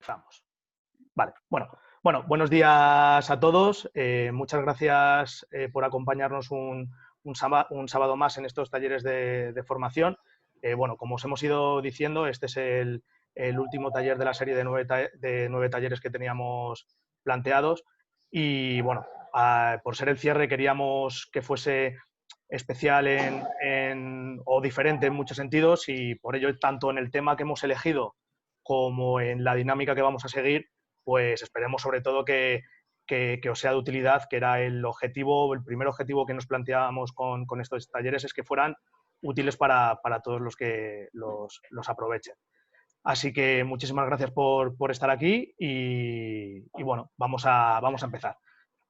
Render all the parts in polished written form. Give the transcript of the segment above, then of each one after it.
Estamos. Vale, bueno, buenos días a todos. Muchas gracias por acompañarnos un sábado más en estos talleres de formación. Bueno, como os hemos ido diciendo, este es el último taller de la serie de 9 talleres que teníamos planteados. Y bueno, por ser el cierre queríamos que fuese especial o diferente en muchos sentidos, y por ello, tanto en el tema que hemos elegido como en la dinámica que vamos a seguir, pues esperemos sobre todo que os sea de utilidad, que era el primer objetivo que nos planteábamos con estos talleres, es que fueran útiles para todos los que los aprovechen. Así que muchísimas gracias por estar aquí y bueno, vamos a empezar.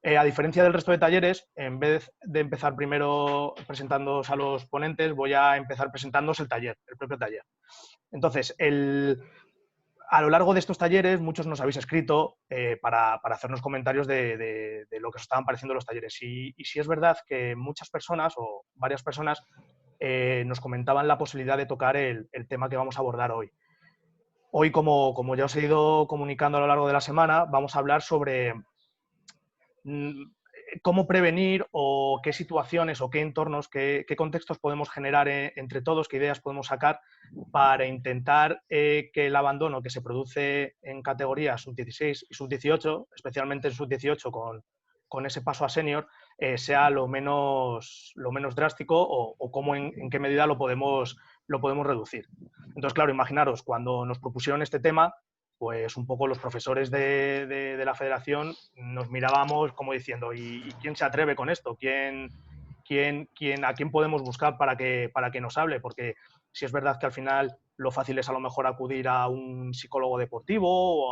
A diferencia del resto de talleres, en vez de empezar primero presentándoos a los ponentes, voy a empezar presentándoos el propio taller. Entonces, a lo largo de estos talleres, muchos nos habéis escrito para hacernos comentarios de lo que os estaban pareciendo los talleres. Y sí es verdad que muchas personas o varias personas nos comentaban la posibilidad de tocar el tema que vamos a abordar hoy. Hoy, como ya os he ido comunicando a lo largo de la semana, vamos a hablar sobre cómo prevenir o qué situaciones o qué entornos, qué contextos podemos generar entre todos, qué ideas podemos sacar para intentar que el abandono que se produce en categorías sub-16 y sub-18, especialmente en sub-18 con ese paso a senior, sea lo menos drástico o cómo en qué medida lo podemos reducir. Entonces, claro, imaginaros, cuando nos propusieron este tema, pues un poco los profesores de la federación nos mirábamos como diciendo, ¿y quién se atreve con esto? ¿A quién podemos buscar para que nos hable? Porque si es verdad que al final lo fácil es a lo mejor acudir a un psicólogo deportivo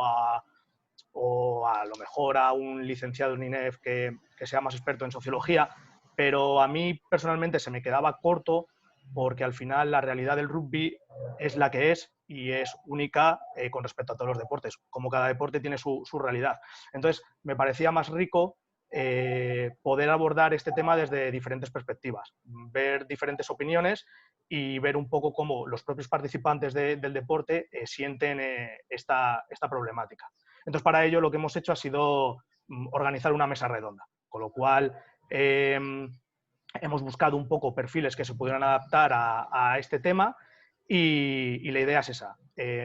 o a lo mejor a un licenciado en INEF que sea más experto en sociología, pero a mí personalmente se me quedaba corto porque al final la realidad del rugby es la que es y es única con respecto a todos los deportes. Como cada deporte tiene su realidad. Entonces, me parecía más rico poder abordar este tema desde diferentes perspectivas, ver diferentes opiniones y ver un poco cómo los propios participantes del deporte sienten esta problemática. Entonces, para ello lo que hemos hecho ha sido organizar una mesa redonda, con lo cual hemos buscado un poco perfiles que se pudieran adaptar a este tema y la idea es esa,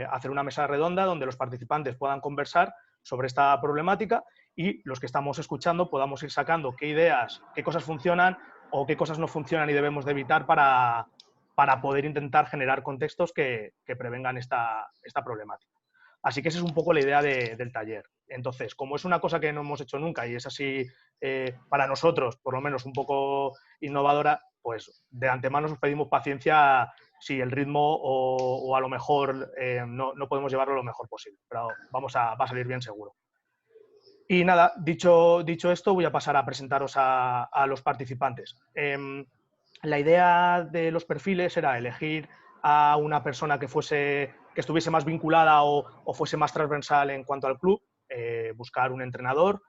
hacer una mesa redonda donde los participantes puedan conversar sobre esta problemática y los que estamos escuchando podamos ir sacando qué ideas, qué cosas funcionan o qué cosas no funcionan y debemos de evitar para poder intentar generar contextos que prevengan esta problemática. Así que esa es un poco la idea del taller. Entonces, como es una cosa que no hemos hecho nunca y es así para nosotros, por lo menos un poco innovadora, pues de antemano os pedimos paciencia si el ritmo o a lo mejor no podemos llevarlo lo mejor posible, pero va a salir bien seguro. Y nada, dicho esto, voy a pasar a presentaros a los participantes. La idea de los perfiles era elegir a una persona que estuviese más vinculada o fuese más transversal en cuanto al club, buscar un entrenador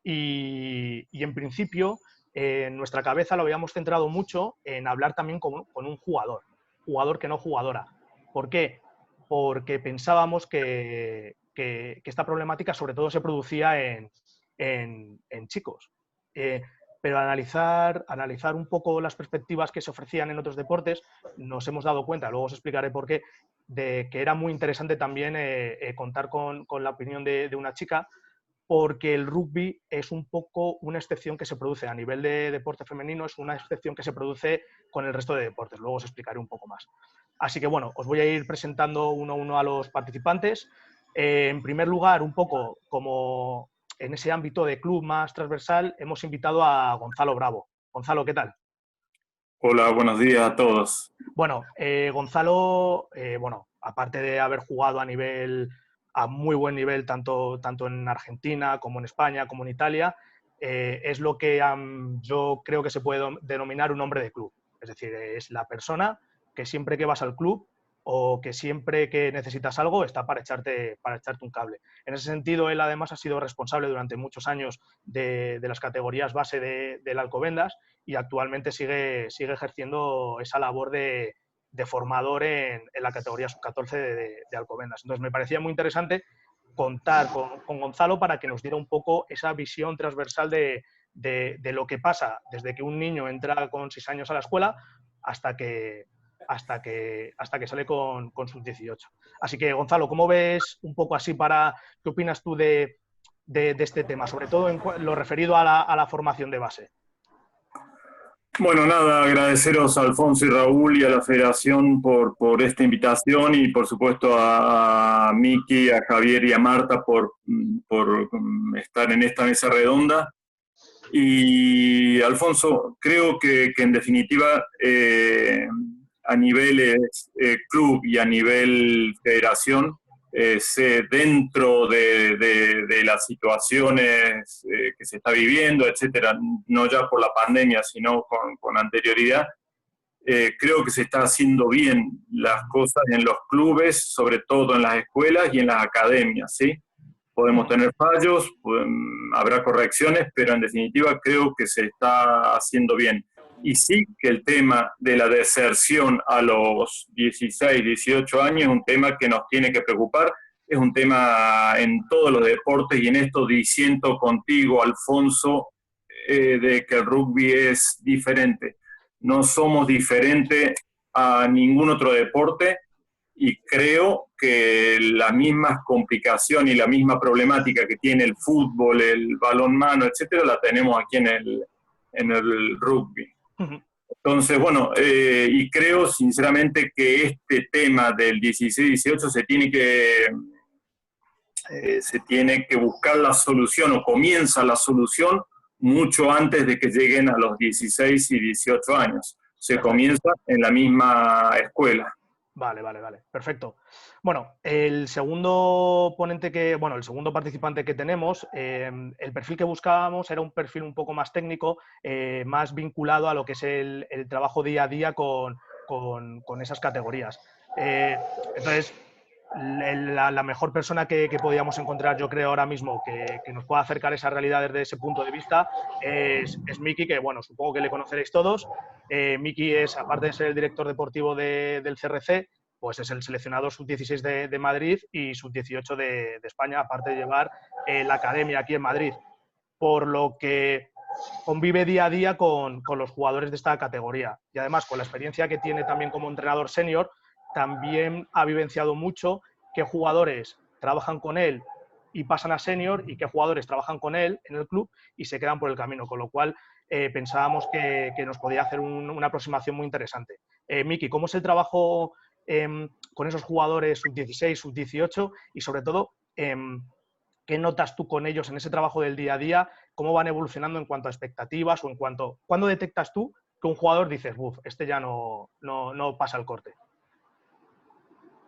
y en principio en nuestra cabeza lo habíamos centrado mucho en hablar también con un jugador que no jugadora. ¿Por qué? Porque pensábamos que esta problemática sobre todo se producía en chicos. Pero al analizar un poco las perspectivas que se ofrecían en otros deportes, nos hemos dado cuenta, luego os explicaré por qué, de que era muy interesante también contar con la opinión de una chica, porque el rugby es un poco una excepción que se produce a nivel de deporte femenino, es una excepción que se produce con el resto de deportes. Luego os explicaré un poco más. Así que bueno, os voy a ir presentando uno a uno a los participantes. En primer lugar, un poco como en ese ámbito de club más transversal, hemos invitado a Gonzalo Bravo. Gonzalo, ¿qué tal? Hola, buenos días a todos. Bueno, Gonzalo, aparte de haber jugado a muy buen nivel, tanto en Argentina como en España, como en Italia, es lo que yo creo que se puede denominar un hombre de club. Es decir, es la persona que siempre que vas al club o que siempre que necesitas algo está para echarte un cable. En ese sentido, él además ha sido responsable durante muchos años de las categorías base del Alcobendas y actualmente sigue ejerciendo esa labor de formador en la categoría sub-14 de Alcobendas. Entonces me parecía muy interesante contar con Gonzalo para que nos diera un poco esa visión transversal de lo que pasa desde que un niño entra con 6 años a la escuela hasta que, hasta que sale con sus 18. Así que, Gonzalo, ¿cómo ves un poco así qué opinas tú de este tema, sobre todo en lo referido a la formación de base? Bueno, nada, agradeceros a Alfonso y Raúl y a la Federación por esta invitación y por supuesto a Miki, a Javier y a Marta por estar en esta mesa redonda. Y Alfonso, creo que en definitiva a nivel club y a nivel federación, dentro de las situaciones que se está viviendo, etcétera, no ya por la pandemia, sino con anterioridad, creo que se está haciendo bien las cosas en los clubes, sobre todo en las escuelas y en las academias, ¿sí? Podemos tener fallos, habrá correcciones, pero en definitiva creo que se está haciendo bien. Y sí que el tema de la deserción a los 16, 18 años es un tema que nos tiene que preocupar, es un tema en todos los deportes y en esto diciendo contigo, Alfonso, de que el rugby es diferente. No somos diferentes a ningún otro deporte y creo que las mismas complicaciones y la misma problemática que tiene el fútbol, el balonmano, etcétera, la tenemos aquí en el rugby. Entonces, bueno, y creo sinceramente que este tema del 16-18 se tiene que buscar la solución o comienza la solución mucho antes de que lleguen a los 16 y 18 años. Se Perfecto. comienza en la misma escuela. Vale, perfecto. Bueno, el segundo el segundo participante que tenemos, el perfil que buscábamos era un perfil un poco más técnico, más vinculado a lo que es el trabajo día a día con esas categorías. Entonces, la mejor persona que podíamos encontrar, yo creo, ahora mismo, que nos pueda acercar esa realidad desde ese punto de vista, es Miki, que bueno, supongo que le conoceréis todos. Miki es, aparte de ser el director deportivo del CRC, pues es el seleccionador sub-16 de Madrid y sub-18 de España, aparte de llevar la academia aquí en Madrid. Por lo que convive día a día con los jugadores de esta categoría. Y además, con la experiencia que tiene también como entrenador senior, también ha vivenciado mucho qué jugadores trabajan con él y pasan a senior y qué jugadores trabajan con él en el club y se quedan por el camino, con lo cual pensábamos que nos podía hacer una aproximación muy interesante. Miki, ¿cómo es el trabajo con esos jugadores sub-16, sub-18 y sobre todo qué notas tú con ellos en ese trabajo del día a día? ¿Cómo van evolucionando en cuanto a expectativas o en cuanto... ¿Cuándo detectas tú que un jugador dices, buf, este ya no pasa el corte?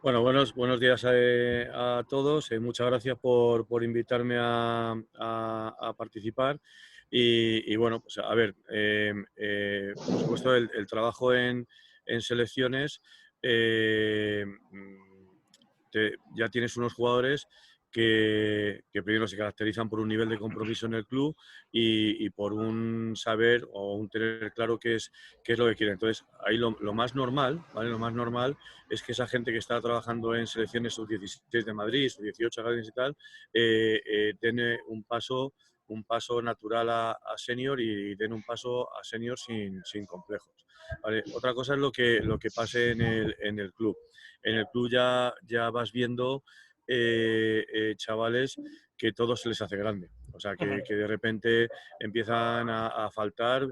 Bueno, buenos días a todos. Muchas gracias por invitarme a participar. Y bueno, pues a ver, por supuesto el trabajo en selecciones, ya tienes unos jugadores que primero se caracterizan por un nivel de compromiso en el club y por un saber o un tener claro qué es lo que quieren. Entonces, ahí lo más normal, ¿vale? Lo más normal es que esa gente que está trabajando en selecciones sub-16 de Madrid, sub-18 academias y tal, tiene un paso natural a senior y den un paso a senior sin complejos. ¿Vale? Otra cosa es lo que pase en el club. En el club ya vas viendo chavales que todo se les hace grande. O sea, que de repente empiezan a faltar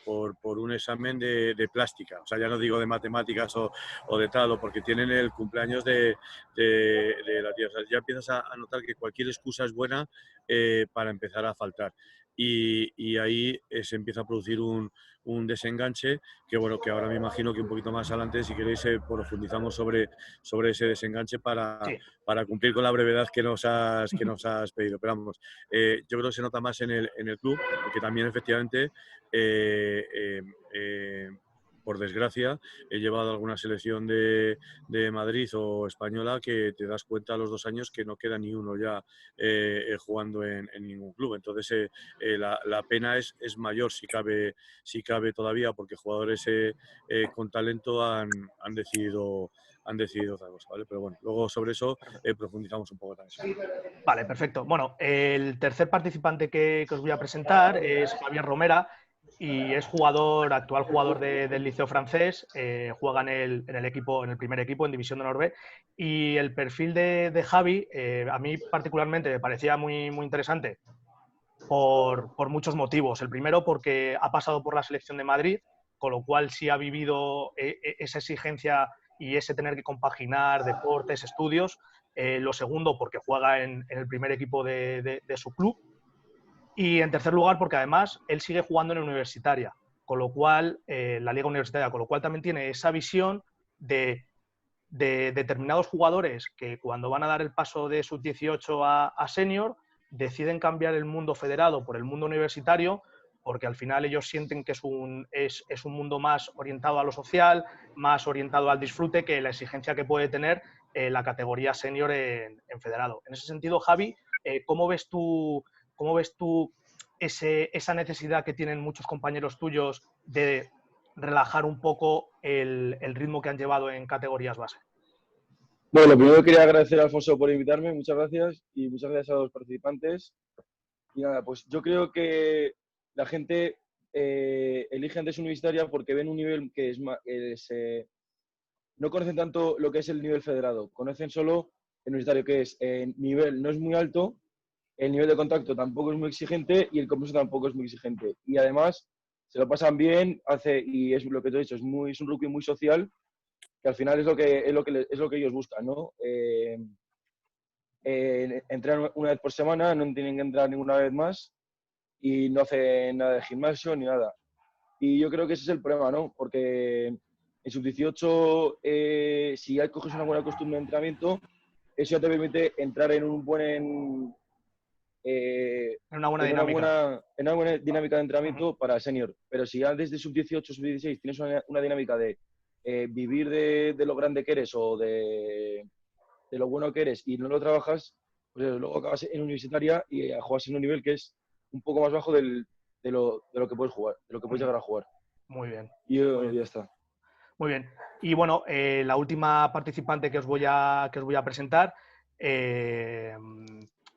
por un examen de plástica. O sea, ya no digo de matemáticas o de tal, o porque tienen el cumpleaños de la tía. O sea, ya empiezas a notar que cualquier excusa es buena para empezar a faltar. Y ahí se empieza a producir un desenganche que, bueno, que ahora me imagino que un poquito más adelante, si queréis, profundizamos sobre ese desenganche Sí. para cumplir con la brevedad que nos has pedido. Pero vamos, yo creo que se nota más en el club, porque también efectivamente, por desgracia, he llevado alguna selección de Madrid o española que te das cuenta a los 2 años que no queda ni uno ya jugando en ningún club. Entonces, la pena es mayor si cabe todavía, porque jugadores con talento han decidido han decidido otra cosa, ¿vale? Pero bueno, luego sobre eso profundizamos un poco también. Vale, perfecto. Bueno, el tercer participante que os voy a presentar es Javier Romera y es actual jugador del Liceo francés, juega en el primer equipo, en División de Honor B, y el perfil de Javi, a mí particularmente me parecía muy, muy interesante por muchos motivos. El primero, porque ha pasado por la selección de Madrid, con lo cual sí ha vivido esa exigencia y ese tener que compaginar deportes, estudios. Lo segundo, porque juega en el primer equipo de su club. Y en tercer lugar, porque además él sigue jugando en la universitaria, con lo cual, la liga universitaria, con lo cual también tiene esa visión de determinados jugadores que cuando van a dar el paso de sub-18 a senior deciden cambiar el mundo federado por el mundo universitario porque al final ellos sienten que es un mundo más orientado a lo social, más orientado al disfrute que la exigencia que puede tener la categoría senior en federado. En ese sentido, Javi, ¿cómo ves tú esa necesidad que tienen muchos compañeros tuyos de relajar un poco el ritmo que han llevado en categorías base? Bueno, lo primero quería agradecer a Alfonso por invitarme, muchas gracias, y muchas gracias a los participantes. Y nada, pues yo creo que la gente elige antes universitaria porque ven un nivel que no conocen tanto lo que es el nivel federado, conocen solo el universitario, que es nivel no es muy alto, el nivel de contacto tampoco es muy exigente y el compromiso tampoco es muy exigente. Y además se lo pasan bien, y es lo que te he dicho, es un rugby muy social, que al final es lo que ellos buscan, ¿no? Entrenan una vez por semana, no tienen que entrar ninguna vez más y no hacen nada de gimnasio ni nada. Y yo creo que ese es el problema, ¿no? Porque en sub-18, si ya coges una buena costumbre de entrenamiento, eso ya te permite entrar en una buena dinámica. En una buena dinámica de entrenamiento para senior. Pero si ya desde sub-18, sub-16 tienes una dinámica de vivir de lo grande que eres o de lo bueno que eres y no lo trabajas, pues luego acabas en universitaria y juegas en un nivel que es un poco más bajo de lo que puedes jugar, de lo que puedes llegar a jugar. Muy bien. Y ya está. Muy bien. Y bueno, la última participante que os voy a presentar,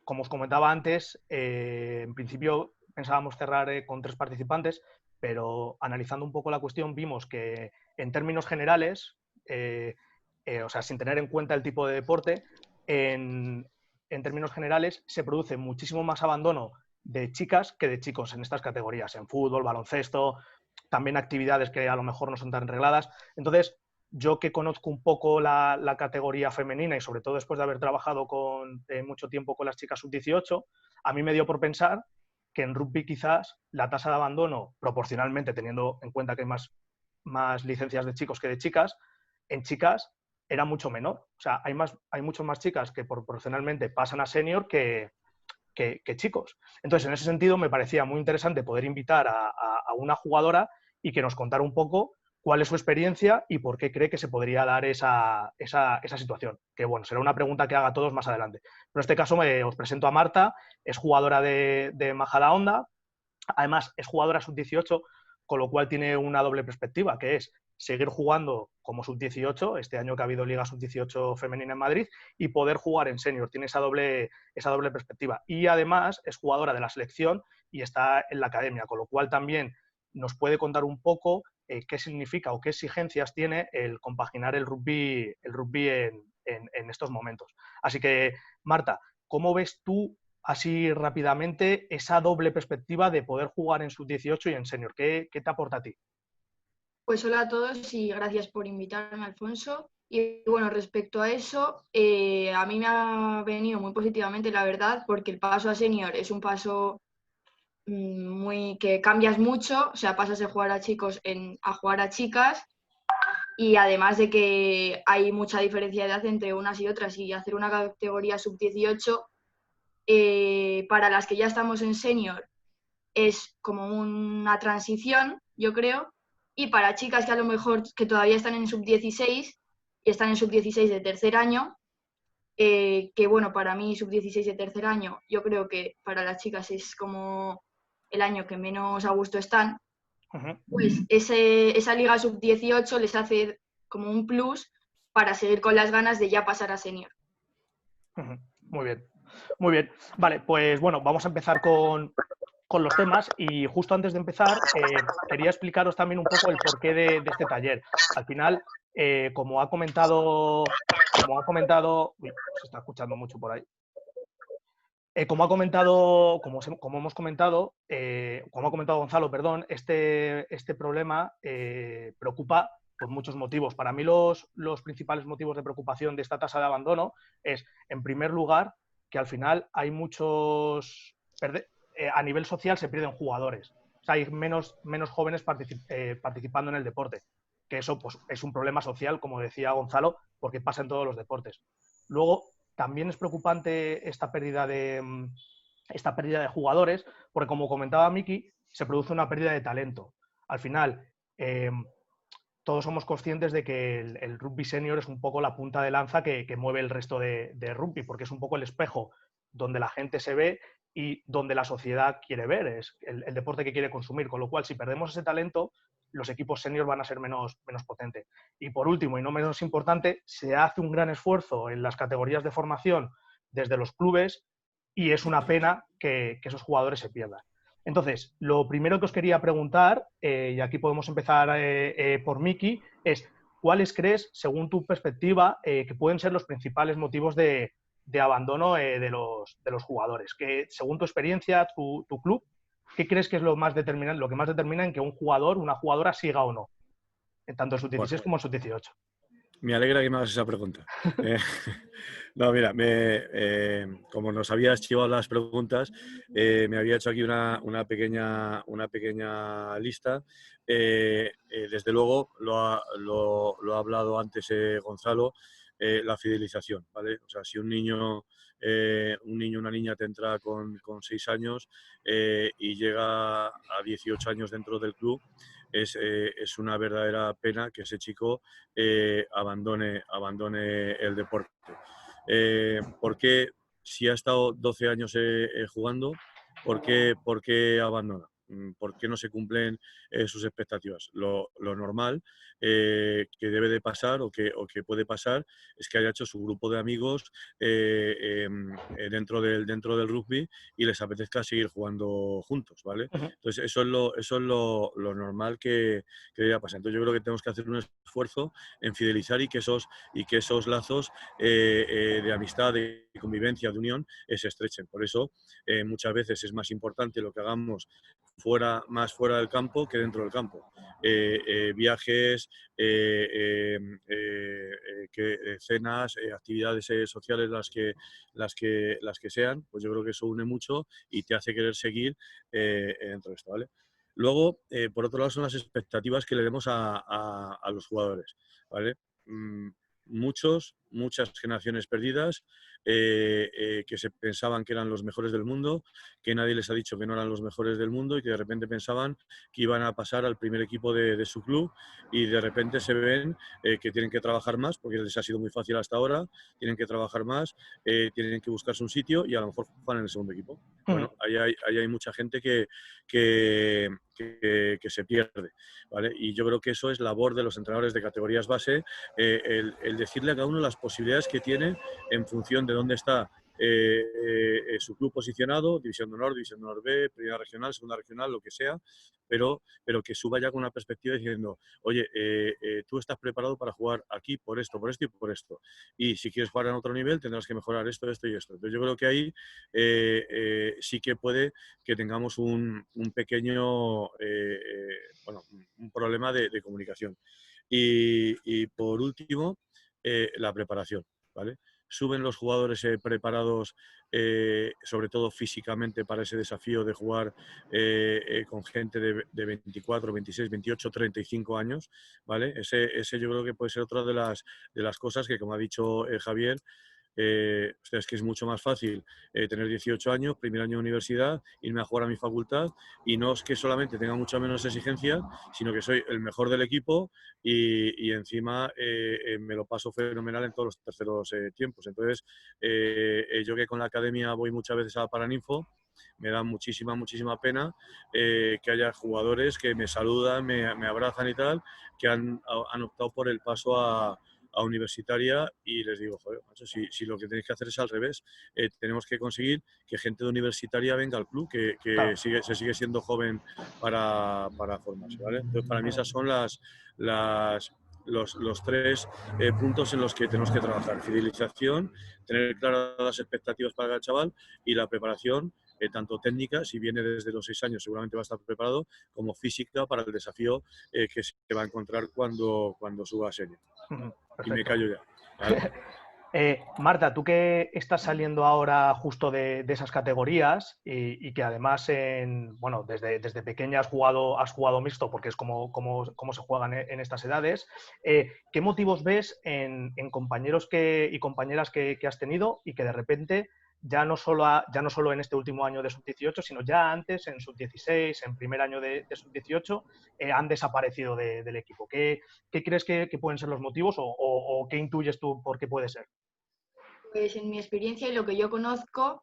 como os comentaba antes, en principio pensábamos cerrar con 3 participantes, pero analizando un poco la cuestión vimos que en términos generales, o sea, sin tener en cuenta el tipo de deporte, en términos generales se produce muchísimo más abandono de chicas que de chicos en estas categorías, en fútbol, baloncesto, también actividades que a lo mejor no son tan regladas. Entonces, yo que conozco un poco la categoría femenina y sobre todo después de haber trabajado mucho tiempo con las chicas sub-18, a mí me dio por pensar que en rugby quizás la tasa de abandono, proporcionalmente, teniendo en cuenta que hay más licencias de chicos que de chicas, en chicas era mucho menor. O sea, hay muchas más chicas que proporcionalmente pasan a senior que chicos. Entonces, en ese sentido, me parecía muy interesante poder invitar a una jugadora y que nos contara un poco cuál es su experiencia y por qué cree que se podría dar esa situación. Que, bueno, será una pregunta que haga a todos más adelante. Pero en este caso os presento a Marta, es jugadora de Majadahonda, además es jugadora sub-18, con lo cual tiene una doble perspectiva, que es seguir jugando como sub-18, este año que ha habido Liga sub-18 femenina en Madrid, y poder jugar en senior. Tiene esa doble perspectiva. Y además es jugadora de la selección y está en la academia, con lo cual también nos puede contar un poco qué significa o qué exigencias tiene el compaginar el rugby en estos momentos. Así que, Marta, ¿cómo ves tú así rápidamente esa doble perspectiva de poder jugar en sub-18 y en senior? ¿Qué te aporta a ti? Pues hola a todos y gracias por invitarme, Alfonso. Y bueno, respecto a eso, a mí me ha venido muy positivamente, la verdad, porque el paso a senior es un paso que cambias mucho, o sea, pasas de jugar a chicos a jugar a chicas, y además de que hay mucha diferencia de edad entre unas y otras, y hacer una categoría sub-18 para las que ya estamos en senior es como una transición, yo creo, y para chicas que a lo mejor que todavía están en sub-16 y están en sub-16 de tercer año, que bueno, para mí sub-16 de tercer año, yo creo que para las chicas es como el año que menos a gusto están, pues esa liga sub-18 les hace como un plus para seguir con las ganas de ya pasar a senior. Muy bien, muy bien. Vale, pues bueno, vamos a empezar con los temas y justo antes de empezar quería explicaros también un poco el porqué de este taller. Al final, como ha comentado, uy, se está escuchando mucho por ahí. Como ha comentado Gonzalo, perdón, este problema preocupa por muchos motivos. Para mí los principales motivos de preocupación de esta tasa de abandono es, en primer lugar, que al final hay a nivel social se pierden jugadores. O sea, hay menos jóvenes participando en el deporte, que eso pues, es un problema social, como decía Gonzalo, porque pasa en todos los deportes. Luego, también es preocupante esta pérdida de jugadores, porque como comentaba Miki, se produce una pérdida de talento. Al final, todos somos conscientes de que el rugby senior es un poco la punta de lanza que mueve el resto de rugby, porque es un poco el espejo donde la gente se ve y donde la sociedad quiere ver, es el deporte que quiere consumir, con lo cual si perdemos ese talento, los equipos senior van a ser menos potentes. Y por último, y no menos importante, se hace un gran esfuerzo en las categorías de formación desde los clubes y es una pena que esos jugadores se pierdan. Entonces, lo primero que os quería preguntar, y aquí podemos empezar por Miki, es ¿cuáles crees, según tu perspectiva, que pueden ser los principales motivos de abandono de los jugadores? Que, según tu experiencia, tu club, ¿qué crees que es lo que más determina en que un jugador, una jugadora siga o no? Tanto en sub-16 como en sub-18. Me alegra que me hagas esa pregunta. No, mira, como nos habías chivado las preguntas, me había hecho aquí una pequeña lista. Desde luego, lo ha hablado antes Gonzalo, la fidelización, ¿vale? O sea, si un niño, una niña te entra con 6 años y llega a 18 años dentro del club, es una verdadera pena que ese chico abandone el deporte. ¿Por qué, si ha estado 12 años jugando, por qué abandona? ¿Por qué no se cumplen sus expectativas? Lo normal que debe de pasar o que puede pasar es que haya hecho su grupo de amigos dentro del rugby y les apetezca seguir jugando juntos, ¿vale? Entonces, eso es lo normal que debería pasar. Entonces, yo creo que tenemos que hacer un esfuerzo en fidelizar y que esos lazos de amistad, de convivencia, de unión, se estrechen. Por eso, muchas veces es más importante lo que hagamos más fuera del campo que dentro del campo. Viajes, cenas, actividades sociales, las que sean, pues yo creo que eso une mucho y te hace querer seguir dentro de esto, ¿vale? Luego, por otro lado, son las expectativas que le demos a los jugadores, ¿vale? Muchas generaciones perdidas que se pensaban que eran los mejores del mundo, que nadie les ha dicho que no eran los mejores del mundo y que de repente pensaban que iban a pasar al primer equipo de su club y de repente se ven que tienen que trabajar más porque les ha sido muy fácil hasta ahora, tienen que trabajar más, tienen que buscarse un sitio y a lo mejor juegan en el segundo equipo. Bueno, ahí hay mucha gente que se pierde, ¿vale? Y yo creo que eso es labor de los entrenadores de categorías base, el decirle a cada uno las posibilidades que tiene en función de dónde está su club posicionado, División de Honor, División de Honor B, Primera Regional, Segunda Regional, lo que sea, pero que suba ya con una perspectiva diciendo, oye, tú estás preparado para jugar aquí por esto y por esto. Y si quieres jugar en otro nivel, tendrás que mejorar esto y esto. Entonces yo creo que ahí sí que puede que tengamos un pequeño un problema de comunicación. Y por último, la preparación, ¿vale? Suben los jugadores preparados, sobre todo físicamente, para ese desafío de jugar con gente de 24, 26, 28, 35 años, ¿vale? Ese yo creo que puede ser otra de las cosas que, como ha dicho Javier, es que es mucho más fácil tener 18 años, primer año de universidad, irme a jugar a mi facultad y no es que solamente tenga mucha menos exigencia, sino que soy el mejor del equipo y encima me lo paso fenomenal en todos los terceros tiempos. Entonces, yo que con la academia voy muchas veces a Paraninfo, me da muchísima pena que haya jugadores que me saludan, me abrazan y tal, que han optado por el paso a a universitaria y les digo, joder, macho, si lo que tenéis que hacer es al revés, tenemos que conseguir que gente de universitaria venga al club, que Claro. se sigue siendo joven para formarse, ¿vale? Entonces, para mí esas son los tres puntos en los que tenemos que trabajar: fidelización, tener claras las expectativas para el chaval, y la preparación, tanto técnica, si viene desde los 6 años seguramente va a estar preparado, como física para el desafío que se va a encontrar cuando suba a serie. Y me callo ya, ¿vale? Marta, tú que estás saliendo ahora justo de esas categorías y que además bueno, desde pequeña has jugado mixto, porque es como se juegan en estas edades, ¿qué motivos ves en compañeros y compañeras que has tenido y que de repente ya no solo en este último año de sub-18, sino ya antes, en sub-16, en primer año de sub-18, han desaparecido del equipo? ¿Qué crees que pueden ser los motivos o qué intuyes tú por qué puede ser? Pues en mi experiencia y lo que yo conozco,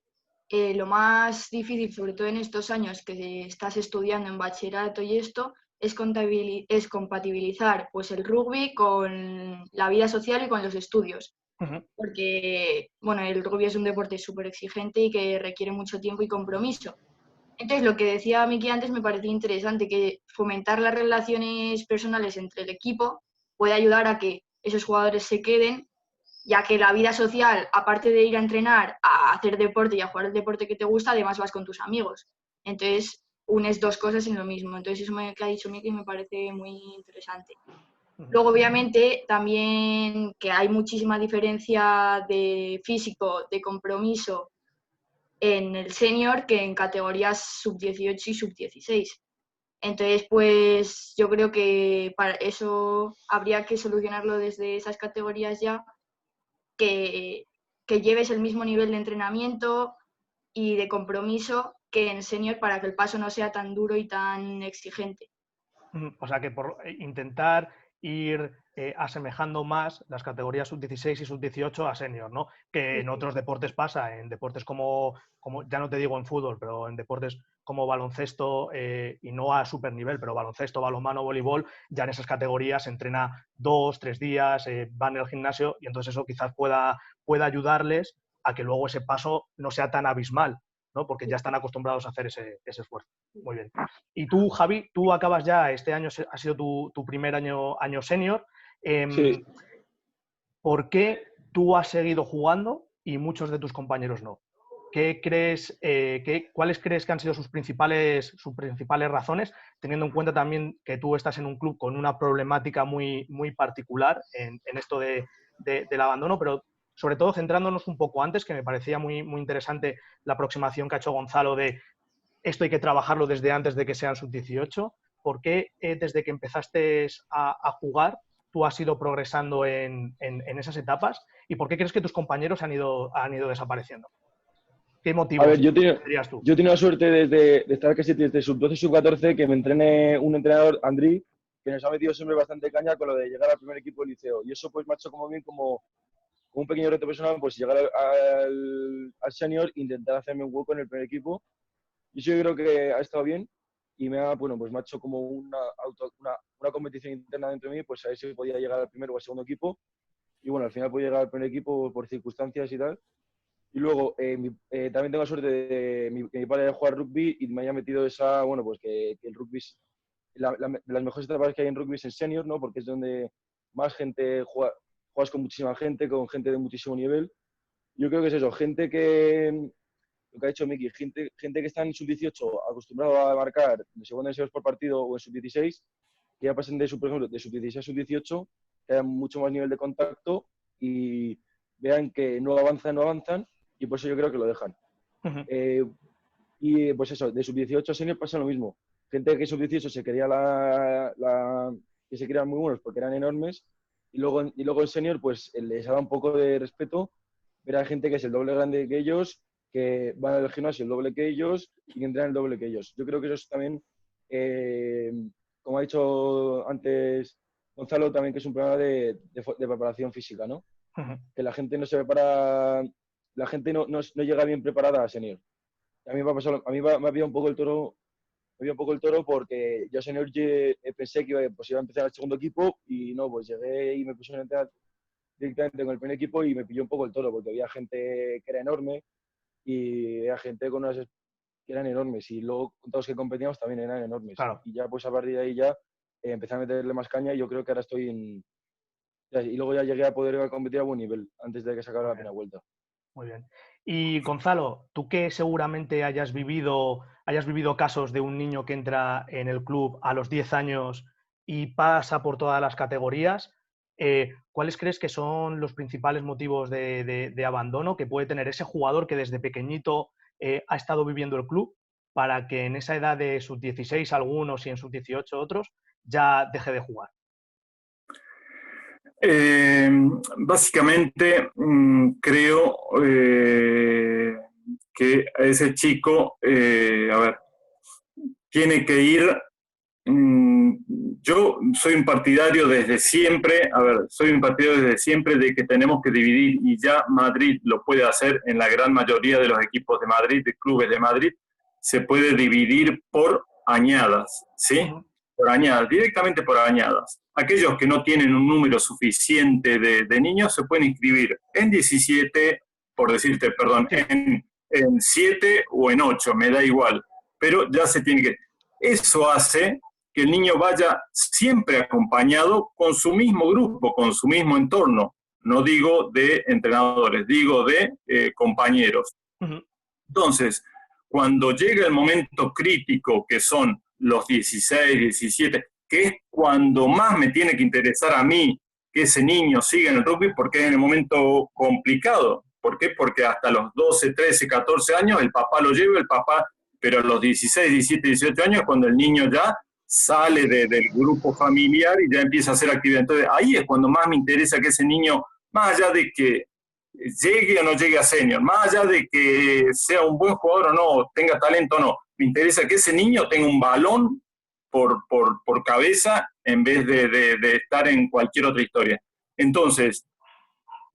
lo más difícil, sobre todo en estos años que estás estudiando en bachillerato y esto, es compatibilizar pues, el rugby con la vida social y con los estudios. Porque bueno, el rugby es un deporte súper exigente y que requiere mucho tiempo y compromiso. Entonces, lo que decía Miki antes me parecía interesante, que fomentar las relaciones personales entre el equipo puede ayudar a que esos jugadores se queden, ya que la vida social, aparte de ir a entrenar, a hacer deporte y a jugar el deporte que te gusta, además vas con tus amigos. Entonces, unes dos cosas en lo mismo. Entonces, eso que ha dicho Miki me parece muy interesante. Luego, obviamente, también que hay muchísima diferencia de físico, de compromiso en el senior que en categorías sub-18 y sub-16. Entonces, pues yo creo que para eso habría que solucionarlo desde esas categorías ya, que lleves el mismo nivel de entrenamiento y de compromiso que en senior para que el paso no sea tan duro y tan exigente. O sea que por intentar ir asemejando más las categorías sub-16 y sub-18 a senior, ¿no? Que en otros deportes pasa, en deportes como ya no te digo en fútbol, pero en deportes como baloncesto, y no a super nivel, pero baloncesto, balonmano, voleibol, ya en esas categorías se entrena 2, 3 días, van al gimnasio, y entonces eso quizás pueda ayudarles a que luego ese paso no sea tan abismal, ¿no? Porque ya están acostumbrados a hacer ese esfuerzo. Muy bien. Y tú, Javi, tú acabas ya, este año ha sido tu primer año senior. Sí. ¿Por qué tú has seguido jugando y muchos de tus compañeros no? ¿Cuáles crees que han sido sus principales razones, teniendo en cuenta también que tú estás en un club con una problemática muy, muy particular en esto del abandono, pero sobre todo centrándonos un poco antes, que me parecía muy, muy interesante la aproximación que ha hecho Gonzalo de esto hay que trabajarlo desde antes de que sean sub-18? ¿Por qué desde que empezaste a jugar tú has ido progresando en esas etapas? ¿Y por qué crees que tus compañeros han ido desapareciendo? ¿Qué A ver, motivos tendrías tú? yo he tenido la suerte de estar casi desde sub-12 y sub-14 que me entrene un entrenador, Andrí, que nos ha metido siempre bastante caña con lo de llegar al primer equipo del liceo. Y eso pues me ha hecho como un pequeño reto personal, pues llegar al senior e intentar hacerme un hueco en el primer equipo. Y eso yo creo que ha estado bien y me ha hecho como una competición interna dentro de mí, pues a ver si podía llegar al primer o al segundo equipo. Y bueno, al final pude llegar al primer equipo por circunstancias y tal. Y luego también tengo la suerte de que mi padre haya jugado rugby y me haya metido esa, bueno, pues que el rugby es de las mejores etapas que hay en rugby es en senior, ¿no? Porque es donde más gente juegas con muchísima gente, con gente de muchísimo nivel. Yo creo que es eso, gente que, lo que ha dicho Miki, gente que está en sub-18 acostumbrado a marcar de segundo deseos por partido o en sub-16, que ya pasen por ejemplo, de sub-16 a sub-18, que haya mucho más nivel de contacto y vean que no avanzan, y por eso yo creo que lo dejan. Y pues eso, de sub-18 a senior pasa lo mismo. Gente que sub-18 se quería que se creían muy buenos porque eran enormes, y luego en senior pues les ha dado un poco de respeto ver a gente que es el doble grande que ellos, que van al gimnasio el doble que ellos y que entrenan el doble que ellos. Yo creo que eso es también, como ha dicho antes Gonzalo, también que es un problema de preparación física, ¿no? Que la gente no se prepara, la gente no llega bien preparada a senior. A mí me ha pasado, me ha pillado un poco el toro, porque yo a senior pensé que iba a empezar el segundo equipo y no, pues llegué y me pusieron a entrenar directamente con el primer equipo y me pilló un poco el toro, porque había gente que era enorme y había gente con unas que eran enormes, y luego todos los que competíamos también eran enormes. Claro. Y ya pues a partir de ahí ya empecé a meterle más caña y yo creo que ahora estoy en... Y luego ya llegué a poder competir a buen nivel antes de que se acabara la primera vuelta. Muy bien. Y Gonzalo, tú que seguramente hayas vivido casos de un niño que entra en el club a los 10 años y pasa por todas las categorías, ¿cuáles crees que son los principales motivos de abandono que puede tener ese jugador que desde pequeñito ha estado viviendo el club para que en esa edad de sus 16 algunos y en sus 18 otros ya deje de jugar? Básicamente, creo que ese chico, a ver, tiene que ir. Yo soy un partidario desde siempre, de que tenemos que dividir, y ya Madrid lo puede hacer en la gran mayoría de los equipos de Madrid, de clubes de Madrid, se puede dividir por añadas, ¿sí? Por añadas, directamente por añadas. Aquellos que no tienen un número suficiente de niños se pueden inscribir en 17, por decirte, perdón, en 7 o en 8, me da igual, pero ya se tiene que... Eso hace que el niño vaya siempre acompañado con su mismo grupo, con su mismo entorno. No digo de entrenadores, digo de compañeros. Entonces, cuando llega el momento crítico, que son los 16, 17, que es cuando más me tiene que interesar a mí que ese niño siga en el rugby, porque es en el momento complicado. ¿Por qué? Porque hasta los 12, 13, 14 años el papá lo lleva, pero a los 16, 17, 18 años, cuando el niño ya sale del grupo familiar y ya empieza a hacer actividad. Entonces, ahí es cuando más me interesa que ese niño, más allá de que llegue o no llegue a senior, más allá de que sea un buen jugador o no, tenga talento o no, me interesa que ese niño tenga un balón por cabeza en vez de estar en cualquier otra historia. Entonces,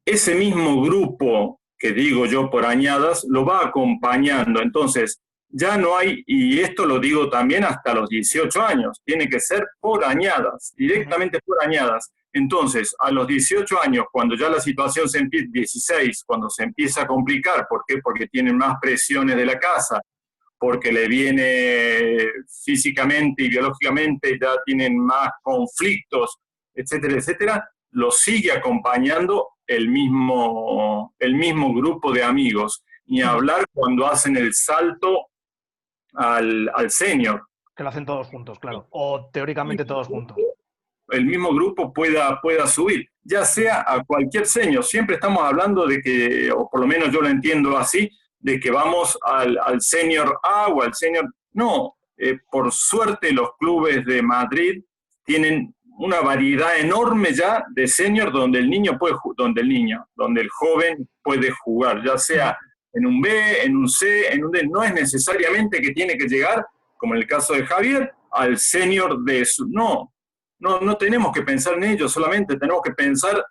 ese mismo grupo que digo yo por añadas, lo va acompañando. Entonces, ya no hay, y esto lo digo también hasta los 18 años, tiene que ser por añadas, directamente por añadas. Entonces, a los 18 años, cuando ya la situación se empieza, 16, cuando se empieza a complicar, ¿por qué? Porque tienen más presiones de la casa, porque le viene físicamente y biológicamente, ya tienen más conflictos, etcétera, etcétera, lo sigue acompañando el mismo grupo de amigos. Ni hablar cuando hacen el salto al senior. Que lo hacen todos juntos, claro. O teóricamente todos juntos. El mismo grupo pueda subir, ya sea a cualquier senior. Siempre estamos hablando de que, o por lo menos yo lo entiendo así, de que vamos al senior A o al senior... No, por suerte los clubes de Madrid tienen una variedad enorme ya de senior donde donde el joven puede jugar, ya sea en un B, en un C, en un D. No es necesariamente que tiene que llegar, como en el caso de Javier, al senior de su... No tenemos que pensar en ello solamente, tenemos que pensar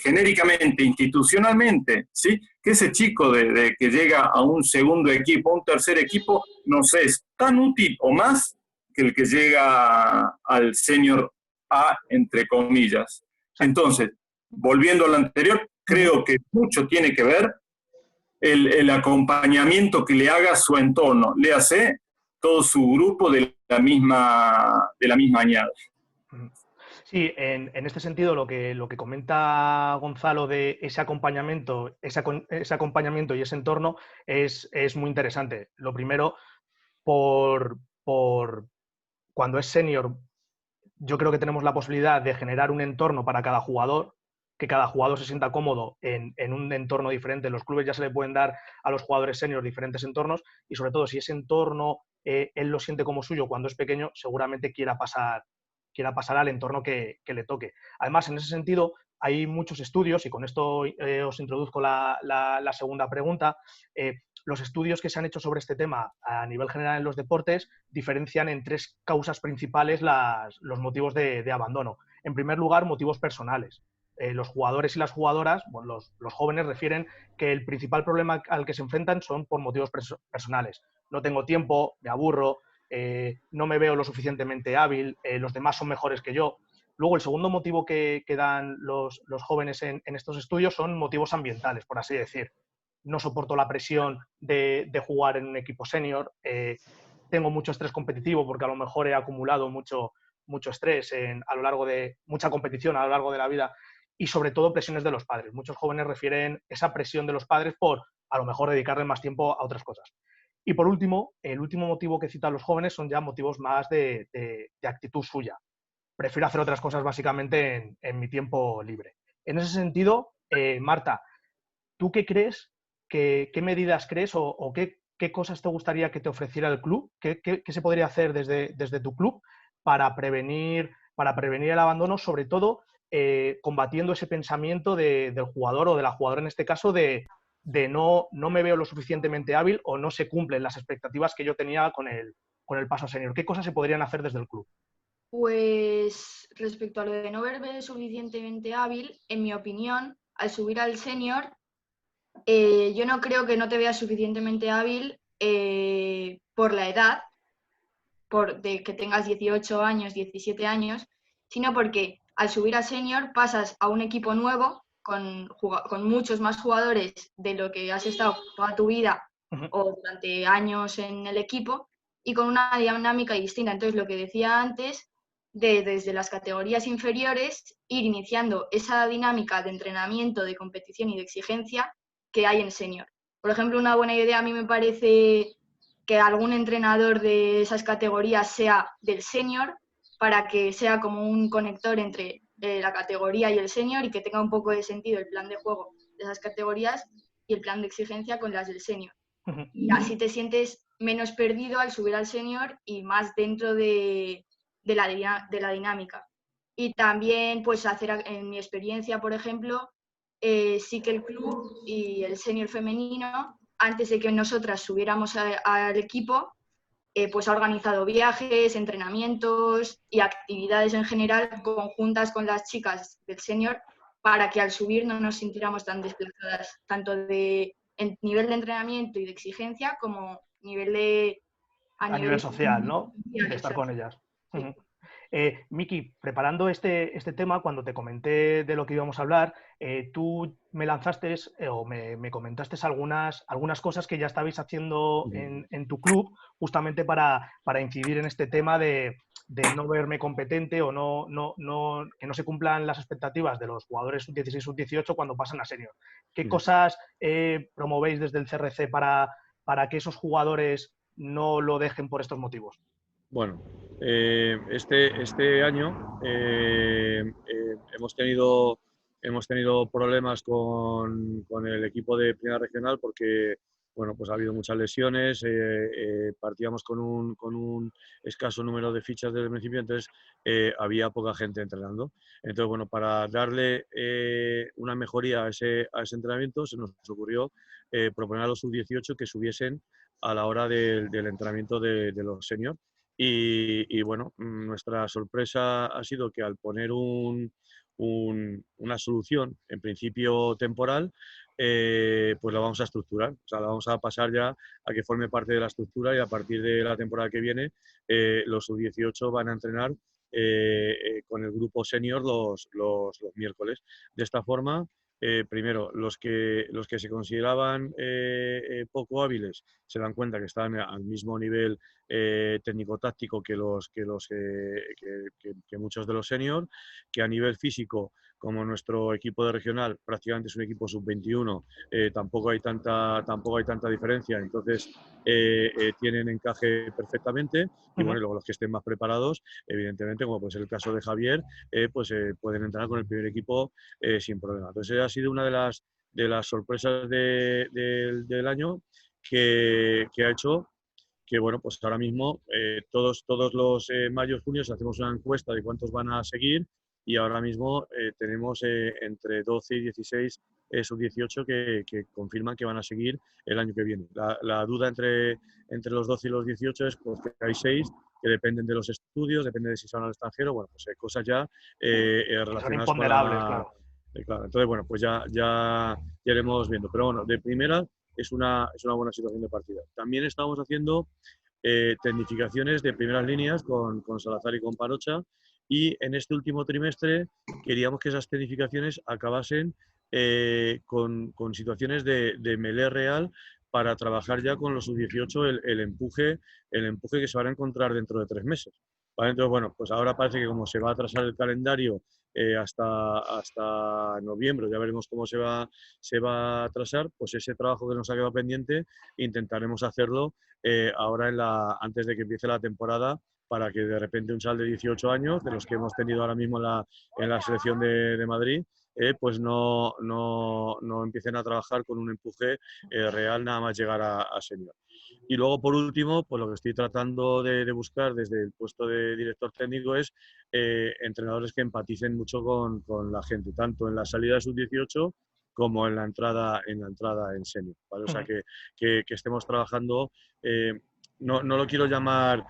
genéricamente, institucionalmente, ¿sí? Que ese chico de que llega a un segundo equipo, a un tercer equipo, nos es tan útil o más que el que llega al senior A, entre comillas. Entonces, volviendo a lo anterior, creo que mucho tiene que ver el acompañamiento que le haga su entorno, le hace todo su grupo de la misma añada. Sí, en este sentido lo que comenta Gonzalo de ese acompañamiento y ese entorno es muy interesante. Lo primero, por cuando es senior, yo creo que tenemos la posibilidad de generar un entorno para cada jugador, que cada jugador se sienta cómodo en un entorno diferente. Los clubes ya se le pueden dar a los jugadores seniors diferentes entornos y sobre todo si ese entorno él lo siente como suyo cuando es pequeño, seguramente quiera pasar al entorno que le toque. Además, en ese sentido, hay muchos estudios, y con esto os introduzco la segunda pregunta. Los estudios que se han hecho sobre este tema a nivel general en los deportes diferencian en 3 causas principales los motivos de abandono. En primer lugar, motivos personales. Los jugadores y las jugadoras, bueno, los jóvenes refieren que el principal problema al que se enfrentan son por motivos personales. No tengo tiempo, me aburro, no me veo lo suficientemente hábil, los demás son mejores que yo. Luego, el segundo motivo que dan los jóvenes en estos estudios son motivos ambientales, por así decir. No soporto la presión de jugar en un equipo senior, tengo mucho estrés competitivo porque a lo mejor he acumulado mucho estrés a lo largo de mucha competición a lo largo de la vida, y sobre todo presiones de los padres. Muchos jóvenes refieren esa presión de los padres por a lo mejor dedicarle más tiempo a otras cosas. Y por último, el último motivo que citan los jóvenes son ya motivos más de actitud suya. Prefiero hacer otras cosas básicamente en mi tiempo libre. En ese sentido, Marta, ¿tú qué crees? ¿Qué medidas crees o qué cosas te gustaría que te ofreciera el club? ¿Qué se podría hacer desde tu club para prevenir el abandono, sobre todo combatiendo ese pensamiento del jugador o de la jugadora en este caso de no me veo lo suficientemente hábil o no se cumplen las expectativas que yo tenía con el paso senior? ¿Qué cosas se podrían hacer desde el club? Pues respecto a lo de no verme suficientemente hábil, en mi opinión, al subir al senior, yo no creo que no te veas suficientemente hábil por la edad, de que tengas 18 años, 17 años, sino porque al subir a senior pasas a un equipo nuevo con muchos más jugadores de lo que has estado toda tu vida o durante años en el equipo y con una dinámica distinta. Entonces, lo que decía antes, desde las categorías inferiores, ir iniciando esa dinámica de entrenamiento, de competición y de exigencia que hay en senior. Por ejemplo, una buena idea a mí me parece que algún entrenador de esas categorías sea del senior para que sea como un conector entre la categoría y el senior y que tenga un poco de sentido el plan de juego de esas categorías y el plan de exigencia con las del senior. Y así te sientes menos perdido al subir al senior y más dentro de la dinámica. Y también, pues, en mi experiencia, por ejemplo, sí que el club y el senior femenino, antes de que nosotras subiéramos al equipo, pues ha organizado viajes, entrenamientos y actividades en general conjuntas con las chicas del senior para que al subir no nos sintiéramos tan desplazadas, tanto en nivel de entrenamiento y de exigencia como a nivel social, ¿no? social, De estar con ellas. Sí. Miki, preparando este tema, cuando te comenté de lo que íbamos a hablar, tú me lanzaste o me comentaste algunas cosas que ya estabais haciendo en tu club, justamente para incidir en este tema de no verme competente o que no se cumplan las expectativas de los jugadores sub-16, sub-18 cuando pasan a senior. ¿Qué cosas promovéis desde el CRC para que esos jugadores no lo dejen por estos motivos? Bueno, este año hemos tenido problemas con el equipo de Primera Regional porque, bueno, pues ha habido muchas lesiones, partíamos con un escaso número de fichas desde el principio, entonces había poca gente entrenando. Entonces, bueno, para darle una mejoría a ese entrenamiento, se nos ocurrió proponer a los sub-18 que subiesen a la hora del entrenamiento de los seniors. Y bueno, nuestra sorpresa ha sido que al poner una solución, en principio temporal, pues la vamos a estructurar. O sea, la vamos a pasar ya a que forme parte de la estructura y a partir de la temporada que viene los sub-18 van a entrenar con el grupo senior los miércoles. De esta forma, primero, los que se consideraban poco hábiles se dan cuenta que están al mismo nivel técnico-táctico que muchos de los seniors, que a nivel físico, como nuestro equipo de regional prácticamente es un equipo sub-21, tampoco hay tanta diferencia, entonces tienen encaje perfectamente y bueno, luego los que estén más preparados, evidentemente, como puede ser el caso de Javier, pueden entrar con el primer equipo sin problema. Entonces ha sido una de las sorpresas del año que ha hecho que, bueno, pues ahora mismo todos los mayos, junios hacemos una encuesta de cuántos van a seguir y ahora mismo tenemos entre 12 y 16 sub-18 que confirman que van a seguir el año que viene. La duda entre los 12 y los 18 es pues, que hay 6 que dependen de los estudios, depende de si son al extranjero, bueno, pues cosas ya relacionadas son imponderables, con claro. Claro, entonces, bueno, pues ya iremos viendo. Pero bueno, de primera es una buena situación de partida. También estamos haciendo tecnificaciones de primeras líneas con Salazar y con Parocha y en este último trimestre queríamos que esas tecnificaciones acabasen con situaciones de melee real para trabajar ya con los sub-18 el empuje que se van a encontrar dentro de 3 meses. ¿Vale? Entonces, bueno, pues ahora parece que como se va a atrasar el calendario hasta noviembre, ya veremos cómo se va a atrasar, pues ese trabajo que nos ha quedado pendiente intentaremos hacerlo ahora antes de que empiece la temporada, para que de repente un chaval de 18 años, de los que hemos tenido ahora mismo en la selección de Madrid, pues no empiecen a trabajar con un empuje real nada más llegar a senior. Y luego, por último, pues lo que estoy tratando de buscar desde el puesto de director técnico es entrenadores que empaticen mucho con la gente, tanto en la salida de sub-18 como en la entrada en senior, ¿vale? O sea, que estemos trabajando, no lo quiero llamar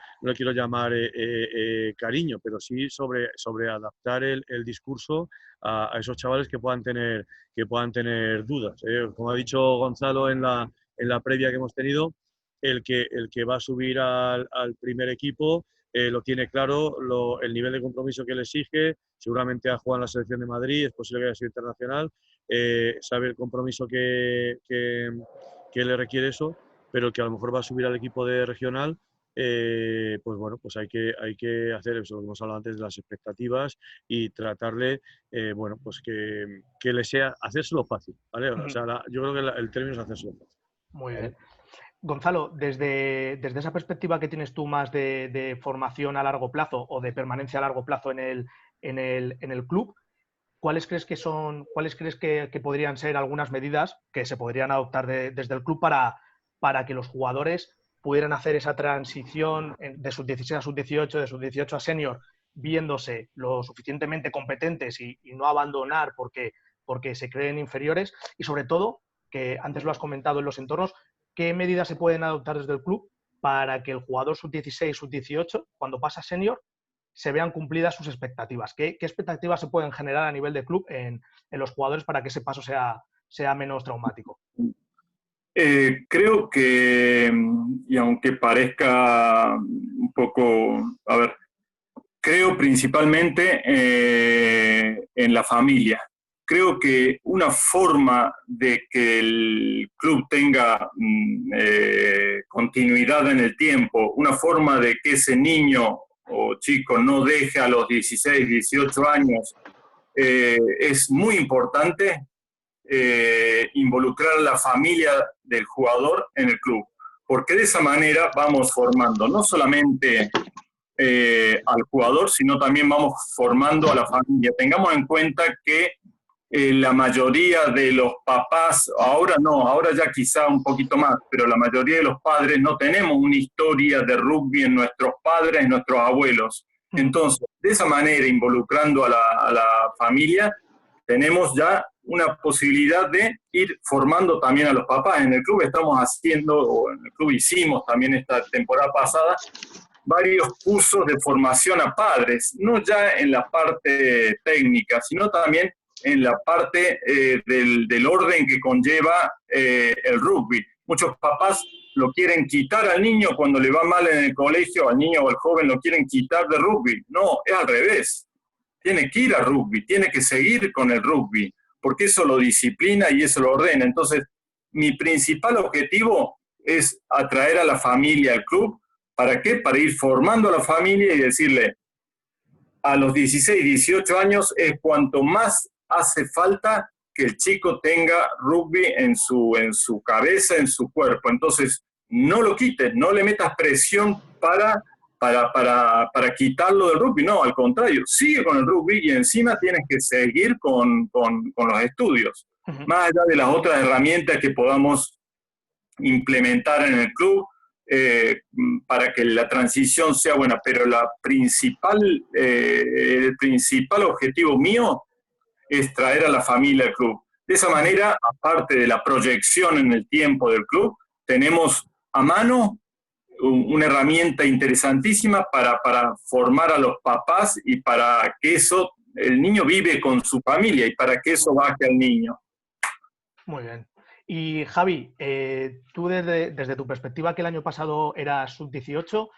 cariño, pero sí sobre adaptar el discurso a esos chavales que puedan tener dudas. Como ha dicho Gonzalo en la previa que hemos tenido, el que va a subir al primer equipo lo tiene claro, el nivel de compromiso que le exige, seguramente ha jugado en la selección de Madrid, es posible que haya sido internacional, sabe el compromiso que le requiere eso, pero el que a lo mejor va a subir al equipo de regional, pues bueno, pues hay que hacer eso, lo que hemos hablado antes de las expectativas y tratarle, bueno, pues que le sea, hacérselo fácil, ¿vale? O sea, yo creo que el término es hacérselo fácil. Muy bien. Gonzalo, desde esa perspectiva que tienes tú más de formación a largo plazo o de permanencia a largo plazo en el club, ¿cuáles crees que podrían ser algunas medidas que se podrían adoptar desde el club para que los jugadores pudieran hacer esa transición de sub-16 a sub-18, de sub-18 a senior, viéndose lo suficientemente competentes y no abandonar porque se creen inferiores? Y sobre todo, que antes lo has comentado en los entornos, ¿qué medidas se pueden adoptar desde el club para que el jugador sub-16, sub-18, cuando pasa a senior, se vean cumplidas sus expectativas? ¿Qué expectativas se pueden generar a nivel de club en los jugadores para que ese paso sea menos traumático? Creo que, y aunque parezca un poco, a ver, creo principalmente en la familia. Creo que una forma de que el club tenga continuidad en el tiempo, una forma de que ese niño o chico no deje a los 16, 18 años, es muy importante involucrar a la familia del jugador en el club, porque de esa manera vamos formando no solamente al jugador, sino también vamos formando a la familia. Tengamos en cuenta que la mayoría de los papás, ahora no, ahora ya quizá un poquito más, pero la mayoría de los padres no tenemos una historia de rugby en nuestros padres, en nuestros abuelos. Entonces, de esa manera, involucrando a la familia, tenemos ya una posibilidad de ir formando también a los papás. En el club estamos haciendo, o en el club hicimos también esta temporada pasada, varios cursos de formación a padres, no ya en la parte técnica, sino también en la parte del orden que conlleva el rugby. Muchos papás lo quieren quitar al niño cuando le va mal en el colegio, al niño o al joven lo quieren quitar de rugby. No, es al revés. Tiene que ir al rugby, tiene que seguir con el rugby, porque eso lo disciplina y eso lo ordena. Entonces, mi principal objetivo es atraer a la familia al club. ¿Para qué? Para ir formando a la familia y decirle, a los 16, 18 años es cuanto más hace falta que el chico tenga rugby en su cabeza, en su cuerpo. Entonces, no lo quites, no le metas presión para quitarlo del rugby. No, al contrario, sigue con el rugby y encima tienes que seguir con los estudios. Más allá de las otras herramientas que podamos implementar en el club, para que la transición sea buena, pero el principal objetivo mío es traer a la familia al club. De esa manera, aparte de la proyección en el tiempo del club, tenemos a mano una herramienta interesantísima para formar a los papás y para que el niño vive con su familia y para que eso baje al niño. Muy bien. Y Javi, tú desde tu perspectiva, que el año pasado eras sub-18,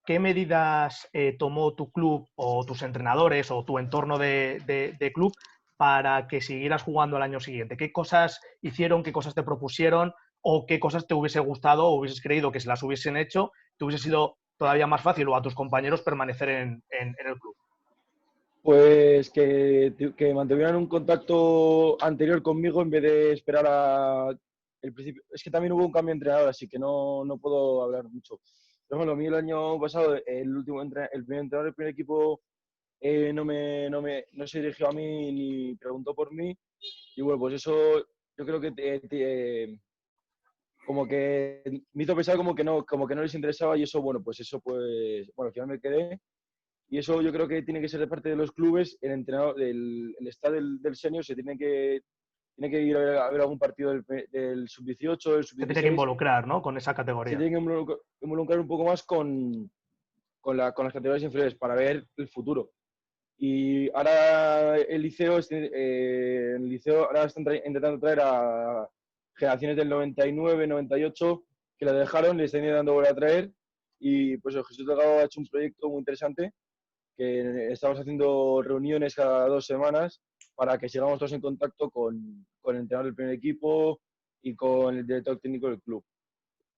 ¿qué medidas tomó tu club o tus entrenadores o tu entorno de club para que siguieras jugando al año siguiente? ¿Qué cosas hicieron, qué cosas te propusieron o qué cosas te hubiese gustado o hubieses creído que si las hubiesen hecho te hubiese sido todavía más fácil o a tus compañeros permanecer en el club? Pues que mantuvieran un contacto anterior conmigo en vez de esperar a el principio. Es que también hubo un cambio de entrenador, así que no puedo hablar mucho. Pero bueno, a mí el año pasado, el primer entrenador del primer equipo no se dirigió a mí ni preguntó por mí. Y bueno, pues eso yo creo que como que me hizo pensar como que no les interesaba y eso, bueno, al final me quedé. Y eso yo creo que tiene que ser de parte de los clubes, el entrenador, el staff del senior tiene que ir a ver algún partido del sub-18, del Se tiene que sub-16. involucrar, ¿no? Con esa Se categoría. tiene que involucrar un poco más con las categorías inferiores para ver el futuro. Y ahora el liceo ahora está intentando traer a generaciones del 99, 98, que la dejaron, le están intentando volver a traer. Y pues Jesús Delgado ha hecho un proyecto muy interesante que estamos haciendo reuniones cada 2 semanas para que sigamos todos en contacto con el entrenador del primer equipo y con el director técnico del club.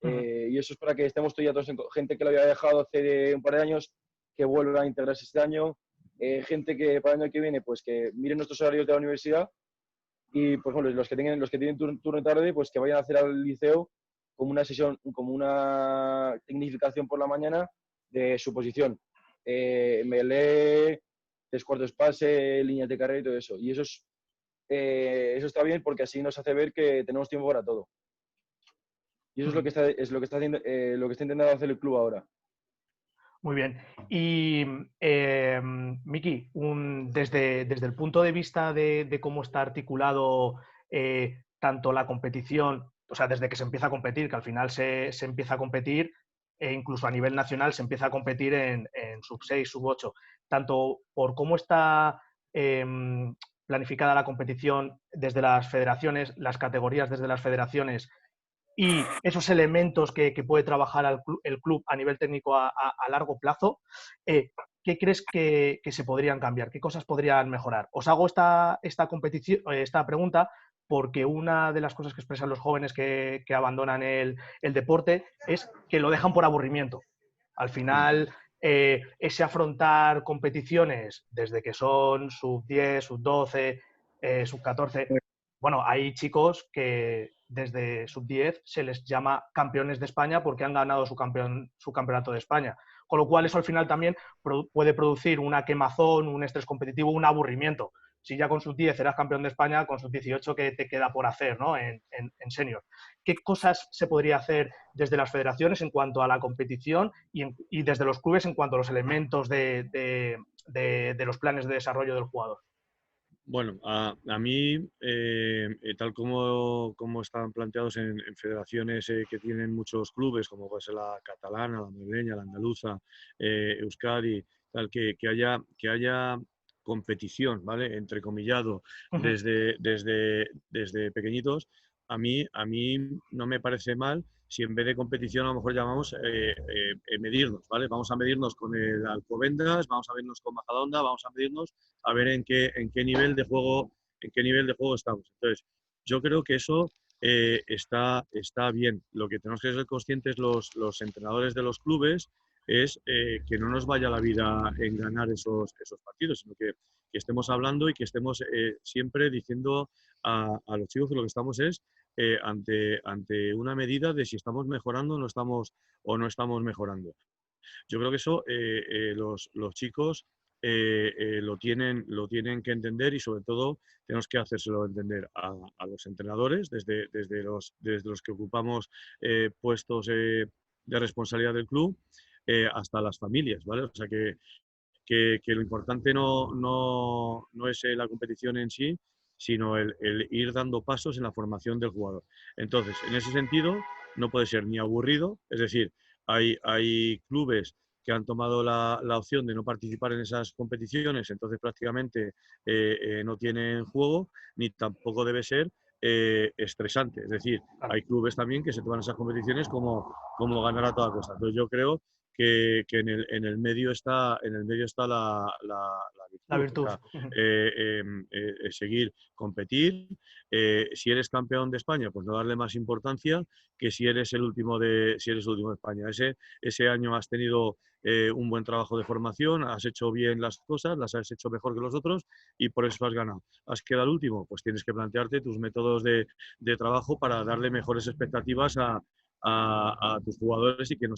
Y eso es para que estemos todos gente que lo había dejado hace un par de años, que vuelva a integrarse este año, gente que para el año que viene, pues que miren nuestros horarios de la universidad y, por ejemplo, los que tienen turno tarde, pues que vayan a hacer al liceo como una sesión, como una tecnificación por la mañana de su posición. Melee, 3/4 pase, líneas de carrera y todo eso. Y eso está bien porque así nos hace ver que tenemos tiempo para todo. Y eso es lo que está haciendo, lo que está intentando hacer el club ahora. Muy bien. Y Miki, desde el punto de vista de cómo está articulado tanto la competición, o sea, desde que se empieza a competir, que al final se empieza a competir, e incluso a nivel nacional se empieza a competir en sub-6, sub-8, tanto por cómo está planificada la competición desde las federaciones, las categorías desde las federaciones, y esos elementos que puede trabajar el club a nivel técnico a largo plazo, ¿qué crees que se podrían cambiar? ¿Qué cosas podrían mejorar? Os hago esta pregunta porque una de las cosas que expresan los jóvenes que abandonan el deporte es que lo dejan por aburrimiento. Al final, ese afrontar competiciones desde que son sub-10, sub-12, sub-14, bueno, hay chicos que desde sub-10 se les llama campeones de España porque han ganado su campeonato de España. Con lo cual eso al final también puede producir una quemazón, un estrés competitivo, un aburrimiento. Si ya con sub-10 eras campeón de España, con sub-18 ¿qué te queda por hacer, ¿no? en senior? ¿Qué cosas se podría hacer desde las federaciones en cuanto a la competición y desde los clubes en cuanto a los elementos de los planes de desarrollo del jugador? Bueno, a mí, tal como están planteados en federaciones que tienen muchos clubes, como puede ser la catalana, la madrileña, la andaluza, Euskadi, tal, que haya competición, ¿vale? Entrecomillado, desde pequeñitos, a mí no me parece mal si en vez de competición a lo mejor llamamos medirnos, ¿vale? Vamos a medirnos con el Alcobendas, vamos a medirnos con Majadahonda, vamos a medirnos a ver en qué nivel de juego estamos. Entonces, yo creo que eso está bien. Lo que tenemos que ser conscientes los entrenadores de los clubes es que no nos vaya la vida en ganar esos partidos, sino que estemos hablando y que estemos siempre diciendo a los chicos que lo que estamos es ante una medida de si estamos mejorando o no estamos mejorando. Yo creo que eso los chicos lo tienen que entender y sobre todo tenemos que hacérselo entender a los entrenadores desde los que ocupamos puestos de responsabilidad del club hasta las familias, ¿vale? O sea que lo importante no es la competición en sí, sino el ir dando pasos en la formación del jugador. Entonces, en ese sentido, no puede ser ni aburrido, es decir, hay clubes que han tomado la opción de no participar en esas competiciones, entonces prácticamente no tienen juego, ni tampoco debe ser estresante. Es decir, hay clubes también que se toman esas competiciones como ganar a toda costa. Entonces yo creo que en el medio está la La virtud. virtud. O sea, seguir, competir. Si eres campeón de España, pues no darle más importancia que si eres el último de España. Ese año has tenido un buen trabajo de formación, has hecho bien las cosas, las has hecho mejor que los otros y por eso has ganado. ¿Has quedado el último? Pues tienes que plantearte tus métodos de trabajo para darle mejores expectativas a tus jugadores y que no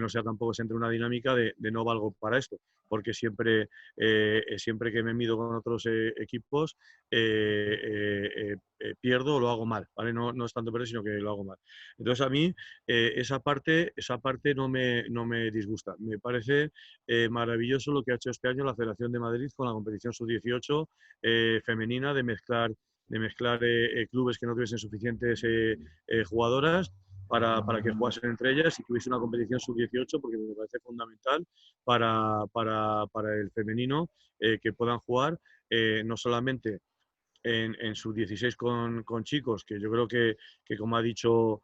sea tampoco se entre una dinámica de no valgo para esto, porque siempre que me mido con otros equipos pierdo o lo hago mal, ¿vale? No es tanto perder, sino que lo hago mal. Entonces a mí esa parte no me disgusta. Me parece maravilloso lo que ha hecho este año la Federación de Madrid con la competición sub-18 femenina de mezclar clubes que no tuviesen suficientes jugadoras para que jugasen entre ellas y que hubiese una competición sub-18, porque me parece fundamental para el femenino que puedan jugar no solamente en sub-16 con chicos, que yo creo que como ha dicho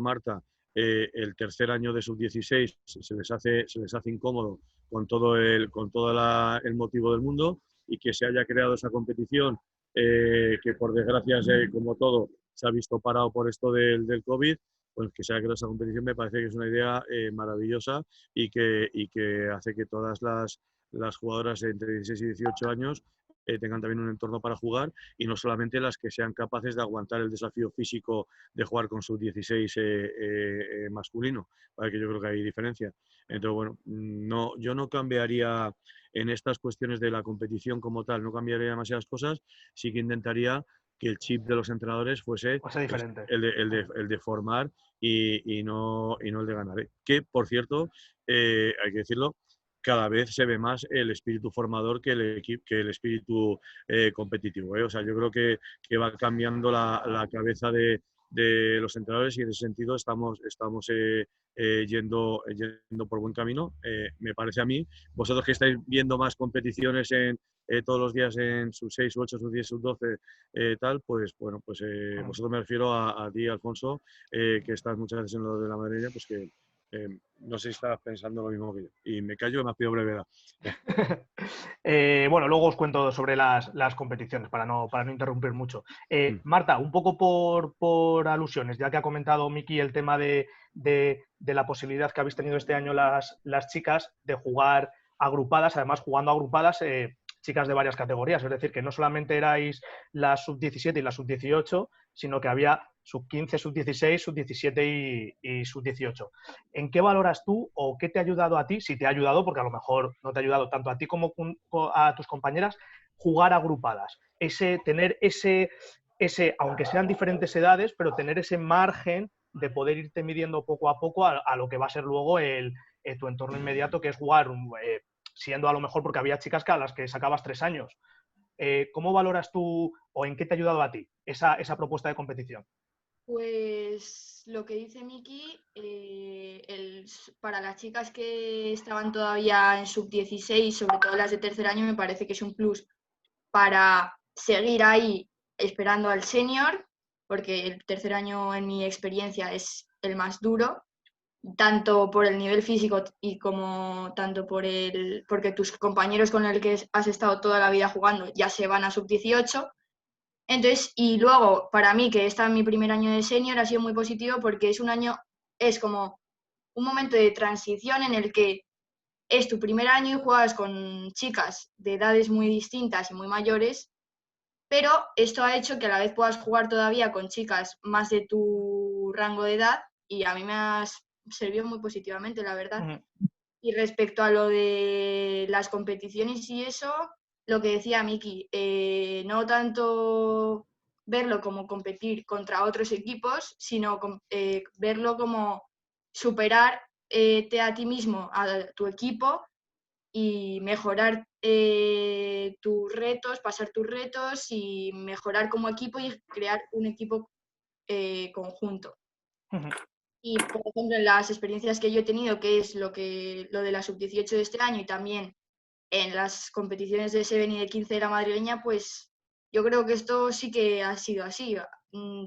Marta, el tercer año de sub-16 se les hace incómodo con todo el motivo del mundo, y que se haya creado esa competición que por desgracia, como todo, se ha visto parado por esto del COVID. Pues que se haya creado esa competición me parece que es una idea maravillosa y que hace que todas las jugadoras entre 16 y 18 años tengan también un entorno para jugar, y no solamente las que sean capaces de aguantar el desafío físico de jugar con sub-16 masculino, para que yo creo que hay diferencia. Entonces, bueno, yo no cambiaría en estas cuestiones de la competición como tal, no cambiaría demasiadas cosas, sí que intentaría que el chip de los entrenadores fuese diferente. el de formar y no el de ganar. Que, por cierto, hay que decirlo, cada vez se ve más el espíritu formador que el espíritu competitivo. O sea, yo creo que va cambiando la cabeza de los entrenadores, y en ese sentido estamos yendo por buen camino. Me parece a mí, vosotros que estáis viendo más competiciones todos los días en sub 6, sub 8, sub 10, sub 12, tal, pues bueno, pues vosotros me refiero a ti, Alfonso, que estás muchas veces en lo de la madrileña, pues que no sé si estás pensando lo mismo que yo. Y me callo, me has pedido brevedad. Bueno, luego os cuento sobre las competiciones para no interrumpir mucho. Marta, un poco por alusiones, ya que ha comentado Miki el tema de la posibilidad que habéis tenido este año las chicas de jugar agrupadas, además jugando agrupadas chicas de varias categorías, es decir, que no solamente erais la sub-17 y la sub-18, sino que había sub-15, sub-16, sub-17 y sub-18. ¿En qué valoras tú o qué te ha ayudado a ti, si te ha ayudado, porque a lo mejor no te ha ayudado tanto a ti como a tus compañeras, jugar agrupadas? Tener ese, aunque sean diferentes edades, pero tener ese margen de poder irte midiendo poco a poco a lo que va a ser luego tu entorno inmediato, que es jugar, siendo a lo mejor, porque había chicas a las que sacabas 3 años. ¿Cómo valoras tú o en qué te ha ayudado a ti esa propuesta de competición? Pues lo que dice Miki, para las chicas que estaban todavía en sub-16, sobre todo las de tercer año, me parece que es un plus para seguir ahí esperando al senior, porque el tercer año, en mi experiencia, es el más duro, tanto por el nivel físico y como tanto porque tus compañeros con los que has estado toda la vida jugando ya se van a sub-18. Entonces, y luego, para mí, que está en mi primer año de senior, ha sido muy positivo porque es como un momento de transición en el que es tu primer año y juegas con chicas de edades muy distintas y muy mayores, pero esto ha hecho que a la vez puedas jugar todavía con chicas más de tu rango de edad, y a mí me ha servido muy positivamente, la verdad. Uh-huh. Y respecto a lo de las competiciones y eso, lo que decía Miki, no tanto verlo como competir contra otros equipos, sino verlo como superarte a ti mismo, a tu equipo, y mejorar tus retos, pasar tus retos y mejorar como equipo y crear un equipo conjunto. Uh-huh. Y, por ejemplo, en las experiencias que yo he tenido, que es lo de la sub-18 de este año, y también en las competiciones de Seven y de 15 de la madrileña, pues yo creo que esto sí que ha sido así.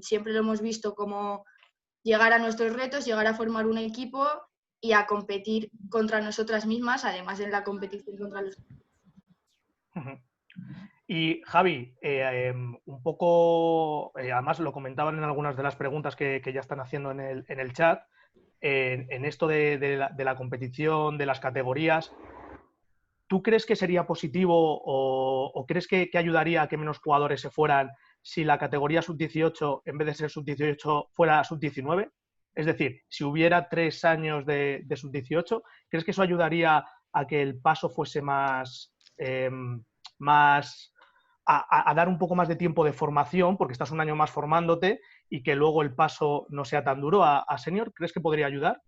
Siempre lo hemos visto como llegar a nuestros retos, llegar a formar un equipo y a competir contra nosotras mismas, además de la competición contra los... Y Javi, un poco, además lo comentaban en algunas de las preguntas que ya están haciendo en el chat, en esto de la competición, de las categorías, ¿tú crees que sería positivo o crees que ayudaría a que menos jugadores se fueran si la categoría sub-18, en vez de ser sub-18, fuera sub-19? Es decir, si hubiera 3 años de sub-18, ¿crees que eso ayudaría a que el paso fuese más a dar un poco más de tiempo de formación, porque estás un año más formándote, y que luego el paso no sea tan duro a senior? ¿Crees que podría ayudar?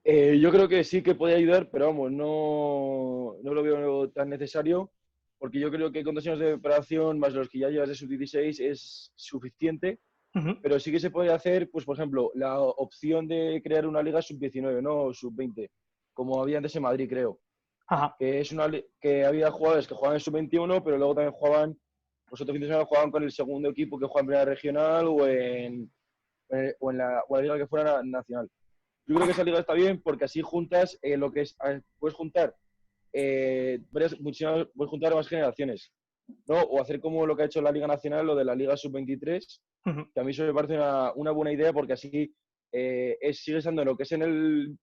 Yo creo que sí que puede ayudar, pero vamos, no lo veo tan necesario, porque yo creo que con 2 años de preparación, más los que ya llevas de sub-16, es suficiente. Pero sí que se puede hacer, pues por ejemplo, la opción de crear una liga sub-19, no sub-20, como había antes en Madrid, creo. Ajá. Que es que había jugadores que jugaban en sub-21, pero luego también jugaban, pues otro fin de semana jugaban con el segundo equipo que juega en primera regional o en la liga que fuera nacional. Yo creo que esa liga está bien porque así juntas lo que es, puedes juntar puedes juntar más generaciones, ¿no? O hacer como lo que ha hecho la Liga Nacional, lo de la Liga Sub-23, que a mí eso me parece una buena idea porque así sigue estando en lo que es en el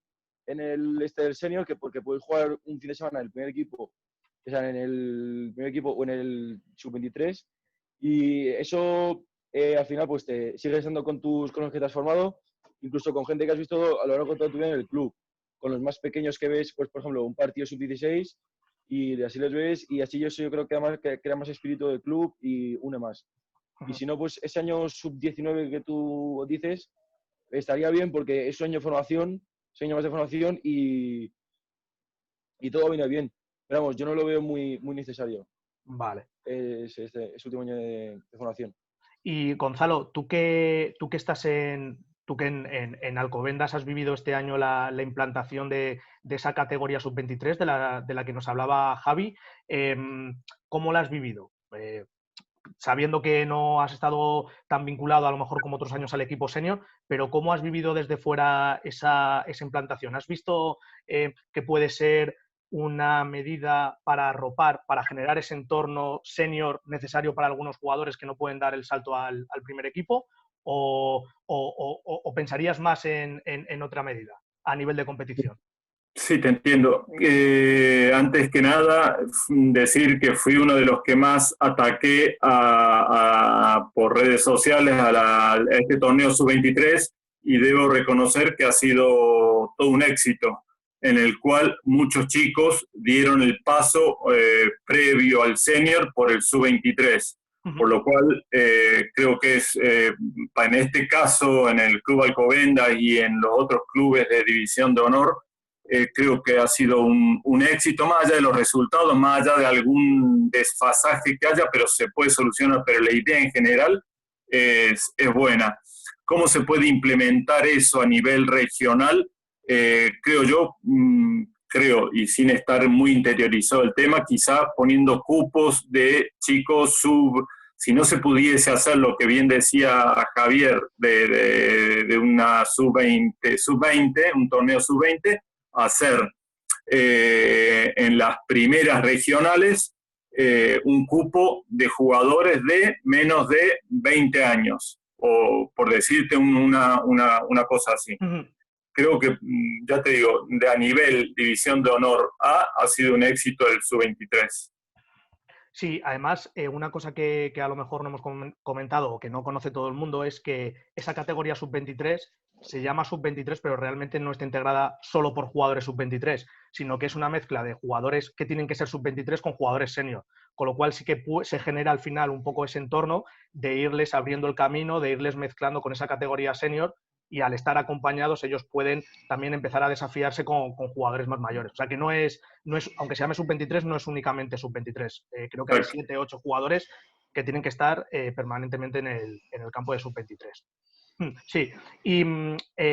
del senior, que porque puedes jugar un fin de semana en el primer equipo, o sea, en el primer equipo o en el Sub-23, y eso al final pues te sigues estando con los que te has formado, incluso con gente que has visto a lo largo de toda tu vida en el club, con los más pequeños que ves, pues por ejemplo, un partido Sub-16, y así los ves, y así yo creo que además crea más espíritu del club y une más. Y si no, pues ese año Sub-19 que tú dices, estaría bien porque es un año de formación, es un año más de formación y todo viene bien. Pero vamos, yo no lo veo muy necesario. Vale. Ese último año de formación. Y Gonzalo, tú que estás en Alcobendas has vivido este año la implantación de esa categoría sub-23 de la que nos hablaba Javi, ¿cómo la has vivido? Sabiendo que no has estado tan vinculado a lo mejor como otros años al equipo senior, pero ¿cómo has vivido desde fuera esa implantación? ¿Has visto que puede ser una medida para arropar, para generar ese entorno senior necesario para algunos jugadores que no pueden dar el salto al primer equipo? ¿O pensarías más en otra medida a nivel de competición? Sí, te entiendo. Antes que nada, decir que fui uno de los que más ataqué por redes sociales a este torneo sub-23 y debo reconocer que ha sido todo un éxito, en el cual muchos chicos dieron el paso previo al senior por el sub-23. Por lo cual creo que es, en este caso, en el Club Alcobendas y en los otros clubes de División de Honor, creo que ha sido un éxito, más allá de los resultados, más allá de algún desfasaje que haya, pero se puede solucionar, pero la idea en general es buena. ¿Cómo se puede implementar eso a nivel regional? Creo yo, y sin estar muy interiorizado el tema, quizá poniendo cupos de chicos si no se pudiese hacer lo que bien decía Javier de una sub-20, un torneo sub-20, hacer en las primeras regionales un cupo de jugadores de menos de 20 años, o por decirte una cosa así. Creo que, ya te digo, a nivel División de Honor A ha sido un éxito el sub-23. Sí, además, una cosa que a lo mejor no hemos comentado o que no conoce todo el mundo es que esa categoría sub-23 se llama sub-23, pero realmente no está integrada solo por jugadores sub-23, sino que es una mezcla de jugadores que tienen que ser sub-23 con jugadores senior, con lo cual sí que se genera al final un poco ese entorno de irles abriendo el camino, de irles mezclando con esa categoría senior, y al estar acompañados ellos pueden también empezar a desafiarse con jugadores más mayores. O sea que no es aunque se llame sub-23, no es únicamente sub-23. Creo que hay 7 o 8 jugadores que tienen que estar permanentemente en el campo de sub-23. Sí, y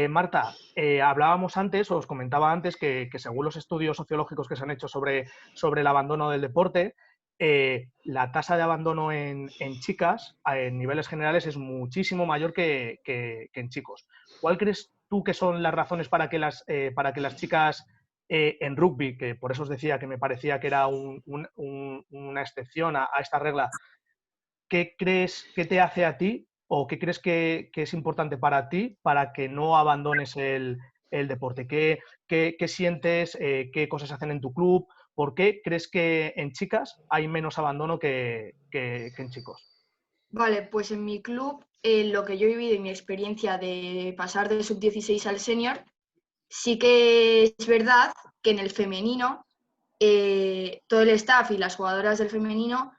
Marta, hablábamos antes, os comentaba antes que según los estudios sociológicos que se han hecho sobre el abandono del deporte, la tasa de abandono en chicas, en niveles generales, es muchísimo mayor que en chicos. ¿Cuál crees tú qué son las razones para que para que las chicas en rugby, que por eso os decía que me parecía que era una excepción a esta regla, ¿qué crees que te hace a ti o qué crees que es importante para ti para que no abandones el deporte? ¿Qué sientes? ¿Qué cosas hacen en tu club? ¿Por qué crees que en chicas hay menos abandono que en chicos? Vale, pues en mi club, lo que yo he vivido y mi experiencia de pasar de sub-16 al senior, sí que es verdad que en el femenino, todo el staff y las jugadoras del femenino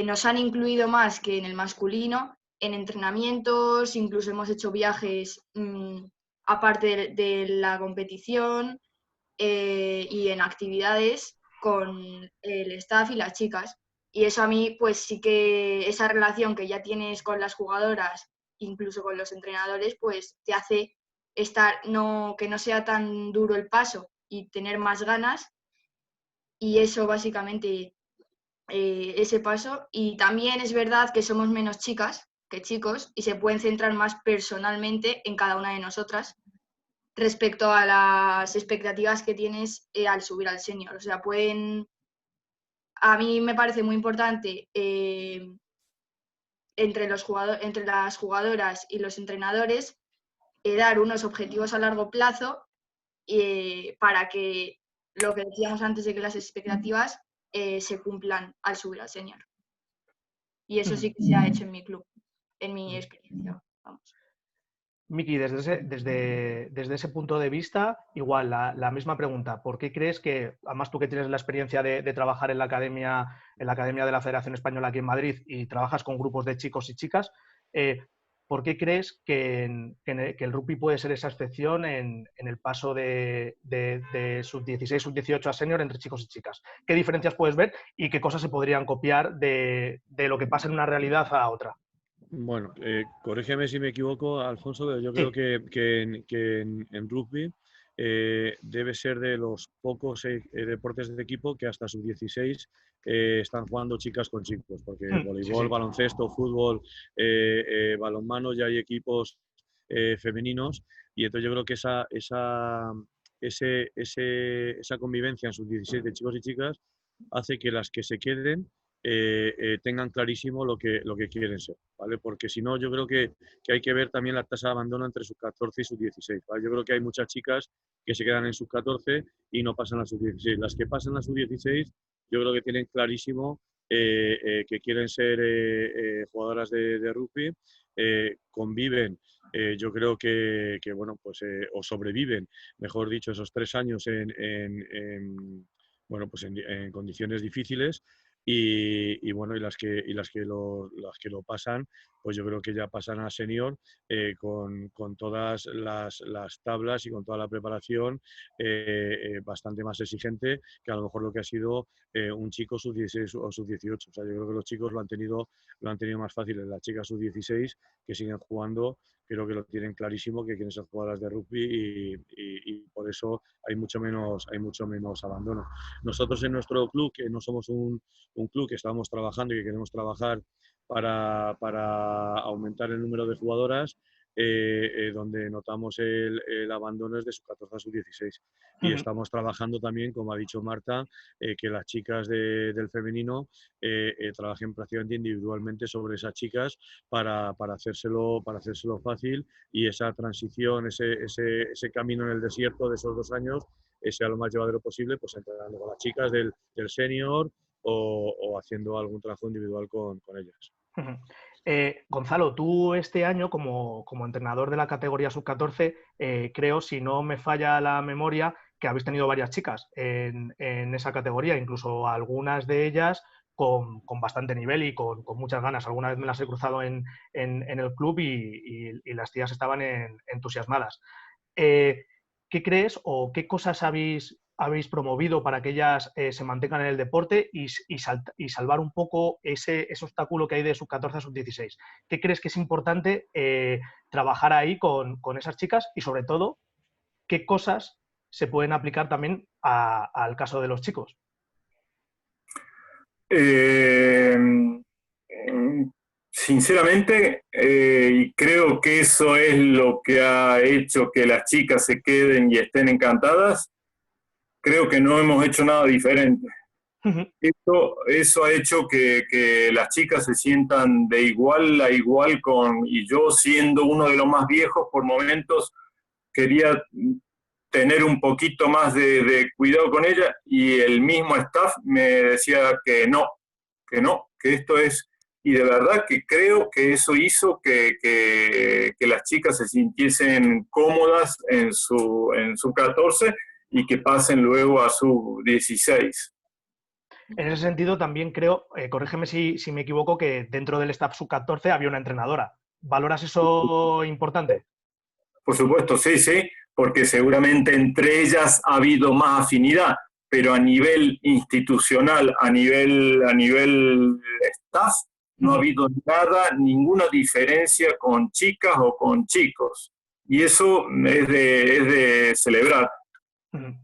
nos han incluido más que en el masculino en entrenamientos, incluso hemos hecho viajes aparte de la competición y en actividades con el staff y las chicas. Y eso a mí, pues sí que esa relación que ya tienes con las jugadoras, incluso con los entrenadores, pues te hace que no sea tan duro el paso y tener más ganas. Y eso básicamente, ese paso. Y también es verdad que somos menos chicas que chicos y se pueden centrar más personalmente en cada una de nosotras respecto a las expectativas que tienes al subir al senior. O sea, a mí me parece muy importante entre las jugadoras y los entrenadores dar unos objetivos a largo plazo para que lo que decíamos antes de que las expectativas se cumplan al subir al senior. Y eso sí que se ha hecho en mi club, en mi experiencia. Vamos. Miki, desde ese punto de vista, igual, la misma pregunta. ¿Por qué crees que, además tú que tienes la experiencia de trabajar en la academia de la Federación Española aquí en Madrid y trabajas con grupos de chicos y chicas, ¿por qué crees que el rugby puede ser esa excepción en el paso de sub-16, sub-18 a senior entre chicos y chicas? ¿Qué diferencias puedes ver y qué cosas se podrían copiar de lo que pasa en una realidad a otra? Bueno, corrígeme si me equivoco, Alfonso, pero yo creo Sí. que en rugby debe ser de los pocos deportes de equipo que hasta sub-16 están jugando chicas con chicos, porque Sí, voleibol, sí. baloncesto, fútbol, balonmano, ya hay equipos femeninos, y entonces yo creo que esa convivencia en sub-16 de chicos y chicas hace que las que se queden tengan clarísimo lo que quieren ser, ¿vale? Porque si no, yo creo que hay que ver también la tasa de abandono entre sub-14 y sub-16, ¿vale? Yo creo que hay muchas chicas que se quedan en sub-14 y no pasan a sub-16. Las que pasan a sub-16, yo creo que tienen clarísimo que quieren ser jugadoras de rugby, conviven. Yo creo que bueno, pues, o sobreviven, mejor dicho, esos 3 años bueno, pues en condiciones difíciles. Bueno, las que lo pasan, pues yo creo que ya pasan a senior con todas las tablas y con toda la preparación bastante más exigente que a lo mejor lo que ha sido un chico sub-16 o sub-18. O sea, yo creo que los chicos lo han tenido más fácil. Las chicas sub-16 que siguen jugando, creo que lo tienen clarísimo, que quieren ser jugadoras de rugby y por eso hay mucho menos abandono. Nosotros en nuestro club, que no somos un club, que estamos trabajando y que queremos trabajar para aumentar el número de jugadoras, donde notamos el abandono es de sub-14 a sub-16. Y estamos trabajando también, como ha dicho Marta, que las chicas del femenino trabajen prácticamente individualmente sobre esas chicas para hacérselo fácil, y esa transición, ese camino en el desierto de esos 2 años sea lo más llevadero posible, pues entrenando con las chicas del senior o haciendo algún trabajo individual con ellas. Gonzalo, tú este año como entrenador de la categoría sub-14, creo, si no me falla la memoria, que habéis tenido varias chicas en esa categoría, incluso algunas de ellas con bastante nivel y con muchas ganas. Alguna vez me las he cruzado en el club y las tías estaban entusiasmadas. ¿Qué crees o qué cosas habéis promovido para que ellas se mantengan en el deporte y salvar un poco ese obstáculo que hay de sub-14 a sub-16? ¿Qué crees que es importante trabajar ahí con esas chicas y, sobre todo, qué cosas se pueden aplicar también al caso de los chicos? Eh, Sinceramente, y creo que eso es lo que ha hecho que las chicas se queden y estén encantadas, creo que no hemos hecho nada diferente. Eso ha hecho que las chicas se sientan de igual a igual y yo siendo uno de los más viejos por momentos quería tener un poquito más de cuidado con ella y el mismo staff me decía que esto es, y de verdad que creo que eso hizo que las chicas se sintiesen cómodas en su 14 y que pasen luego a su 16. En ese sentido, también creo, corrígeme si me equivoco, que dentro del staff sub-14 había una entrenadora. ¿Valoras eso importante? Por supuesto, sí, sí, porque seguramente entre ellas ha habido más afinidad, pero a nivel institucional, a nivel staff, no ha habido nada, ninguna diferencia con chicas o con chicos. Y eso es de celebrar.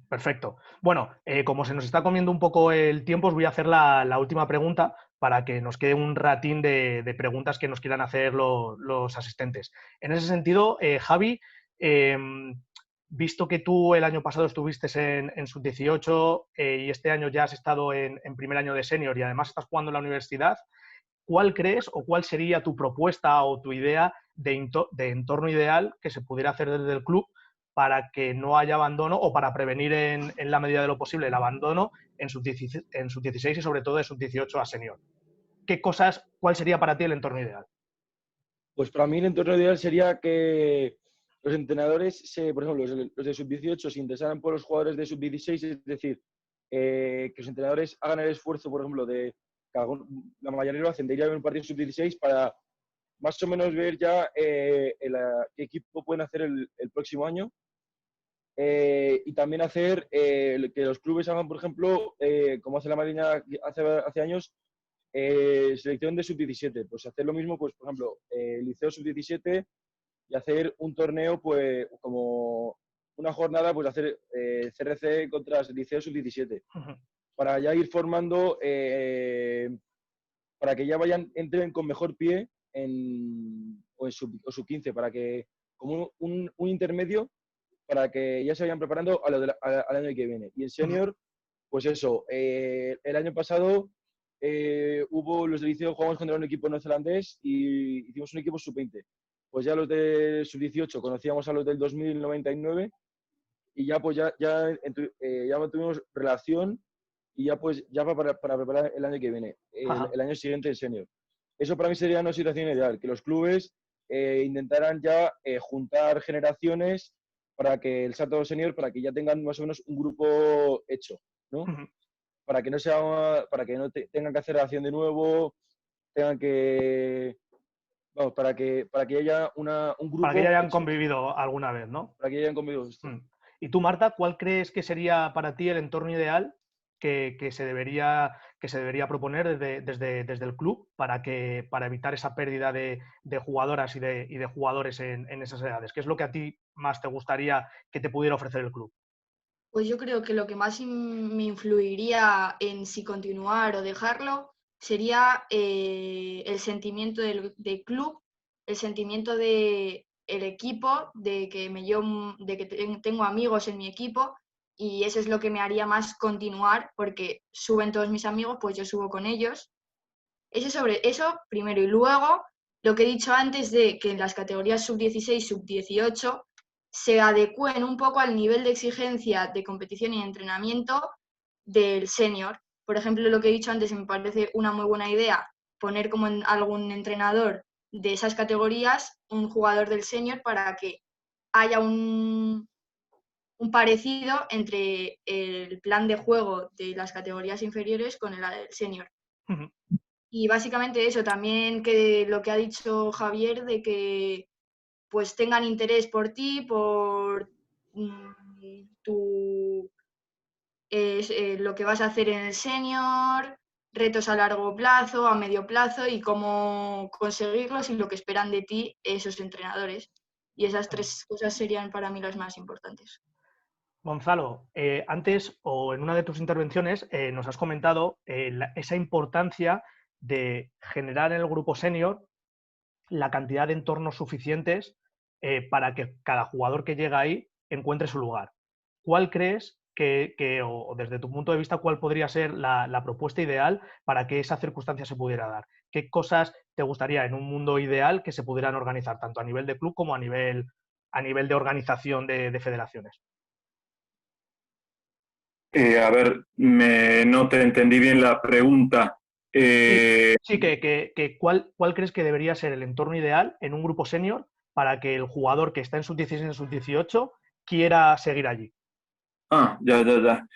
Perfecto. Bueno, como se nos está comiendo un poco el tiempo, os voy a hacer la última pregunta para que nos quede un ratín de preguntas que nos quieran hacer los asistentes. En ese sentido, Javi, visto que tú el año pasado estuviste en sub-18 y este año ya has estado en primer año de senior y además estás jugando en la universidad, ¿cuál crees o cuál sería tu propuesta o tu idea de entorno ideal que se pudiera hacer desde el club para que no haya abandono o para prevenir en la medida de lo posible el abandono en sub-16 y sobre todo de sub-18 a senior? ¿Cuál sería para ti el entorno ideal? Pues para mí el entorno ideal sería que los entrenadores, por ejemplo, los de sub-18 se interesaran por los jugadores de sub-16, es decir, que los entrenadores hagan el esfuerzo, por ejemplo, la mayoría lo hacen, de ir a ver un partido sub-16 para más o menos ver ya qué equipo pueden hacer el próximo año. Y también hacer que los clubes hagan, por ejemplo, como hace la Marina hace años, selección de sub-17. Pues hacer lo mismo, pues por ejemplo, liceo sub-17 y hacer un torneo, pues como una jornada, pues hacer CRC contra el liceo sub-17. Para ya ir formando, para que ya entren con mejor pie o sub-15, para que como un intermedio, para que ya se vayan preparando al año que viene. Y en senior, pues eso, el año pasado hubo los del liceo, jugamos contra un equipo neozelandés y hicimos un equipo sub-20. Pues ya los de sub-18 conocíamos a los del 2099 y ya pues ya tuvimos relación y ya pues ya para preparar el año que viene, el año siguiente en senior. Eso para mí sería una situación ideal, que los clubes intentaran ya juntar generaciones para que el salto senior, para que ya tengan más o menos un grupo hecho, ¿no? Para que no tengan que hacer acción de nuevo, tengan que... Vamos, para que haya un grupo... Para que ya hayan hecho. convivido alguna vez, ¿no? Para que ya hayan convivido. ¿Y tú, Marta, cuál crees que sería para ti el entorno ideal que se debería proponer desde el club para evitar esa pérdida de jugadoras y de jugadores en esas edades? ¿Qué es lo que a ti más te gustaría que te pudiera ofrecer el club? Pues yo creo que lo que más me influiría en si continuar o dejarlo sería el sentimiento del club, el sentimiento del equipo, de que tengo amigos en mi equipo, y eso es lo que me haría más continuar, porque suben todos mis amigos, pues yo subo con ellos. Eso sobre eso primero, y luego lo que he dicho antes de que en las categorías sub-16, sub-18 se adecúen un poco al nivel de exigencia de competición y entrenamiento del senior. Por ejemplo, lo que he dicho antes, me parece una muy buena idea poner como algún entrenador de esas categorías un jugador del senior para que haya un parecido entre el plan de juego de las categorías inferiores con el del senior. Y básicamente eso, también que lo que ha dicho Javier, de que pues tengan interés por ti, por lo que vas a hacer en el senior, retos a largo plazo, a medio plazo y cómo conseguirlos y lo que esperan de ti esos entrenadores. Y esas tres cosas serían para mí las más importantes. Gonzalo, antes o en una de tus intervenciones nos has comentado esa importancia de generar en el grupo senior la cantidad de entornos suficientes para que cada jugador que llega ahí encuentre su lugar. ¿Cuál crees o desde tu punto de vista, cuál podría ser la propuesta ideal para que esa circunstancia se pudiera dar? ¿Qué cosas te gustaría en un mundo ideal que se pudieran organizar, tanto a nivel de club como a nivel de organización de federaciones? A ver, no te entendí bien la pregunta. Sí, ¿cuál crees que debería ser el entorno ideal en un grupo senior para que el jugador que está en sub-16 en sub-18 quiera seguir allí? Ya.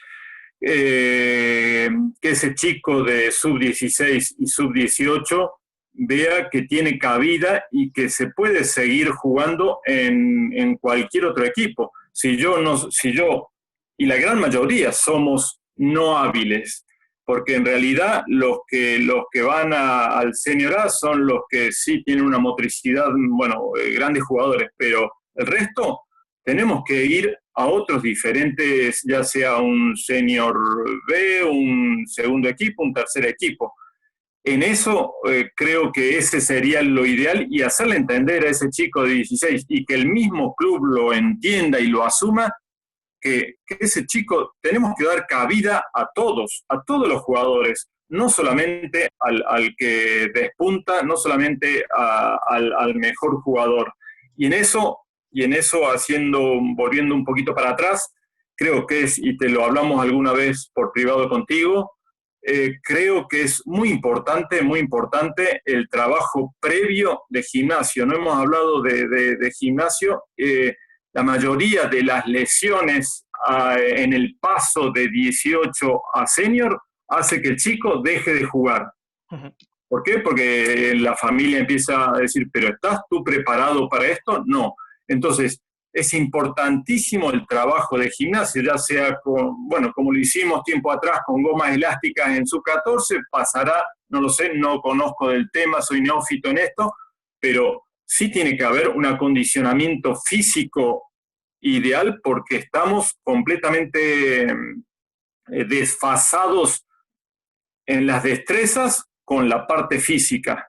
Que ese chico de sub-16 y sub-18 vea que tiene cabida y que se puede seguir jugando en cualquier otro equipo. Si yo y la gran mayoría somos no hábiles, porque en realidad los que van al Senior A son los que sí tienen una motricidad, bueno, grandes jugadores, pero el resto tenemos que ir a otros diferentes, ya sea un Senior B, un segundo equipo, un tercer equipo. En eso creo que ese sería lo ideal y hacerle entender a ese chico de 16 y que el mismo club lo entienda y lo asuma, que ese chico tenemos que dar cabida a todos los jugadores, no solamente al que despunta, no solamente al mejor jugador. Y en eso, volviendo un poquito para atrás, creo que y te lo hablamos alguna vez por privado contigo, creo que es muy importante el trabajo previo de gimnasio. No hemos hablado de gimnasio. La mayoría de las lesiones en el paso de 18 a senior hace que el chico deje de jugar. ¿Por qué? Porque la familia empieza a decir, ¿pero estás tú preparado para esto? No. Entonces, es importantísimo el trabajo de gimnasio, ya sea como lo hicimos tiempo atrás con gomas elásticas en sub-14, pasará, no lo sé, no conozco del tema, soy neófito en esto, pero sí tiene que haber un acondicionamiento físico ideal porque estamos completamente desfasados en las destrezas con la parte física.